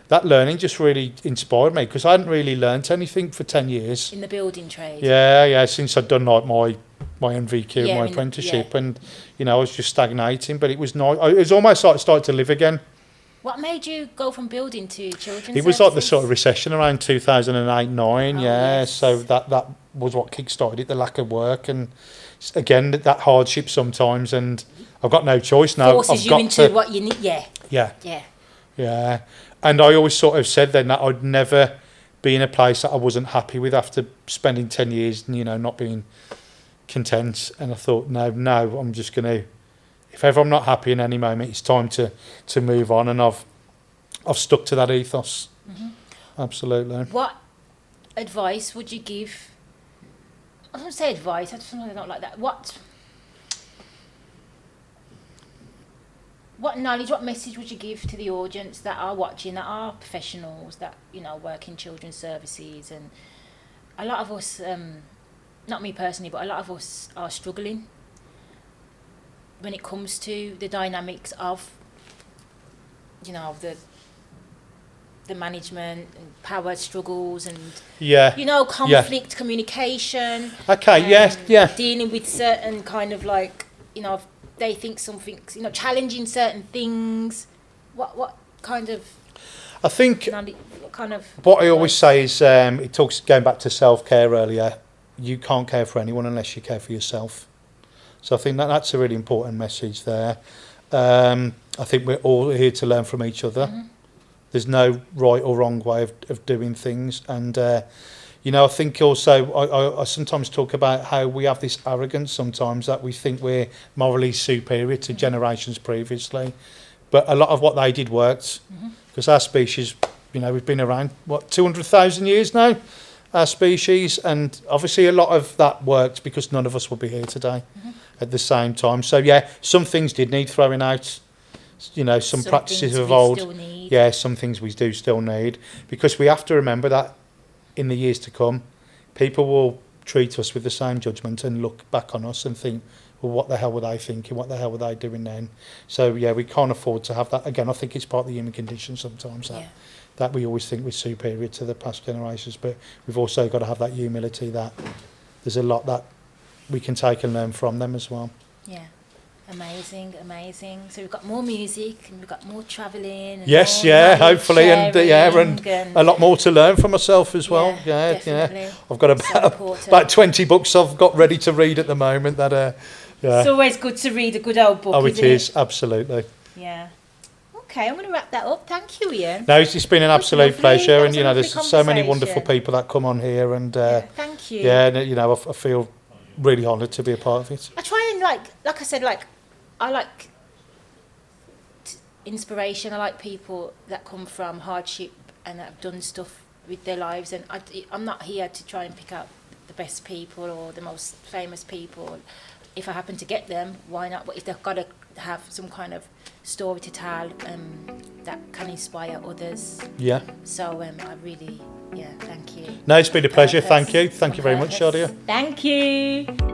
Speaker 2: that learning just really inspired me, because I hadn't really learnt anything for 10 years.
Speaker 1: In the building trade?
Speaker 2: Yeah, since I'd done like my NVQ, my apprenticeship, and I was just stagnating. But it was nice. It was almost like I started to live again.
Speaker 1: What made you go from building to children's
Speaker 2: It was like the
Speaker 1: services?
Speaker 2: sort of recession around 2008-9,
Speaker 1: Oh,
Speaker 2: yeah.
Speaker 1: yes.
Speaker 2: So that was what kick-started it, the lack of work, and again that hardship sometimes. And I've got no choice now.
Speaker 1: Forces
Speaker 2: I've
Speaker 1: you
Speaker 2: got
Speaker 1: into
Speaker 2: to,
Speaker 1: what you need. Yeah,
Speaker 2: yeah,
Speaker 1: yeah.
Speaker 2: yeah. And I always sort of said then that I'd never be in a place that I wasn't happy with after spending 10 years, you know, not being content. And I thought, no, I'm just going to, if ever I'm not happy in any moment, it's time to move on. And I've stuck to that ethos.
Speaker 1: Mm-hmm.
Speaker 2: Absolutely.
Speaker 1: What advice would you give? I don't say advice. I just don't like that. What knowledge, what message would you give to the audience that are watching, that are professionals, that, you know, work in children's services? And a lot of us, not me personally, but a lot of us are struggling when it comes to the dynamics of, you know, the management and power struggles and,
Speaker 2: Yeah.
Speaker 1: you know, conflict, communication.
Speaker 2: Okay. Yeah.
Speaker 1: Dealing with certain kind of like, you know, they think something's, you know, challenging certain things. What kind of
Speaker 2: I think
Speaker 1: what kind of
Speaker 2: what I always say is, it talks going back to self-care earlier. You can't care for anyone unless you care for yourself. So I think that's a really important message there. I think we're all here to learn from each other.
Speaker 1: Mm-hmm.
Speaker 2: There's no right or wrong way of doing things. And, you know, I think also I sometimes talk about how we have this arrogance sometimes that we think we're morally superior to generations previously. But a lot of what they did worked, because our species, you know, we've been around, 200,000 years now, our species. And obviously a lot of that worked because none of us would be here today at the same time. So, yeah, some things did need throwing out. You know, some practices of old. Yeah, some things we do still need, because we have to remember that in the years to come, people will treat us with the same judgment and look back on us and think, well, what the hell were they thinking? What the hell were they doing then? So, yeah, we can't afford to have that. Again, I think it's part of the human condition sometimes that we always think we're superior to the past generations, but we've also got to have that humility that there's a lot that we can take and learn from them as well.
Speaker 1: Yeah. Amazing. So we've got more music and we've got more travelling.
Speaker 2: Yes,
Speaker 1: more
Speaker 2: yeah,
Speaker 1: knowledge
Speaker 2: hopefully, and
Speaker 1: sharing
Speaker 2: a lot more to learn from myself as well. Yeah.
Speaker 1: Definitely.
Speaker 2: I've got about 20 books I've got ready to read at the moment.
Speaker 1: It's always good to read a good old book.
Speaker 2: Oh, it is, absolutely.
Speaker 1: Yeah. Okay, I'm going to wrap that up. Thank you, Ian.
Speaker 2: No, it's been an absolute pleasure, and you know, there's so many wonderful
Speaker 1: conversation.
Speaker 2: people that come on here, and
Speaker 1: thank you.
Speaker 2: yeah, and, you know, I feel really honoured to be a part of it.
Speaker 1: I try and like I said, I like inspiration. I like people that come from hardship and that have done stuff with their lives. And I'm not here to try and pick out the best people or the most famous people. If I happen to get them, why not? But if they've got to have some kind of story to tell that can inspire others.
Speaker 2: Yeah.
Speaker 1: So I really, thank you.
Speaker 2: No, it's been a pleasure. Thank you. Thank you very much, Shadia.
Speaker 1: Thank you.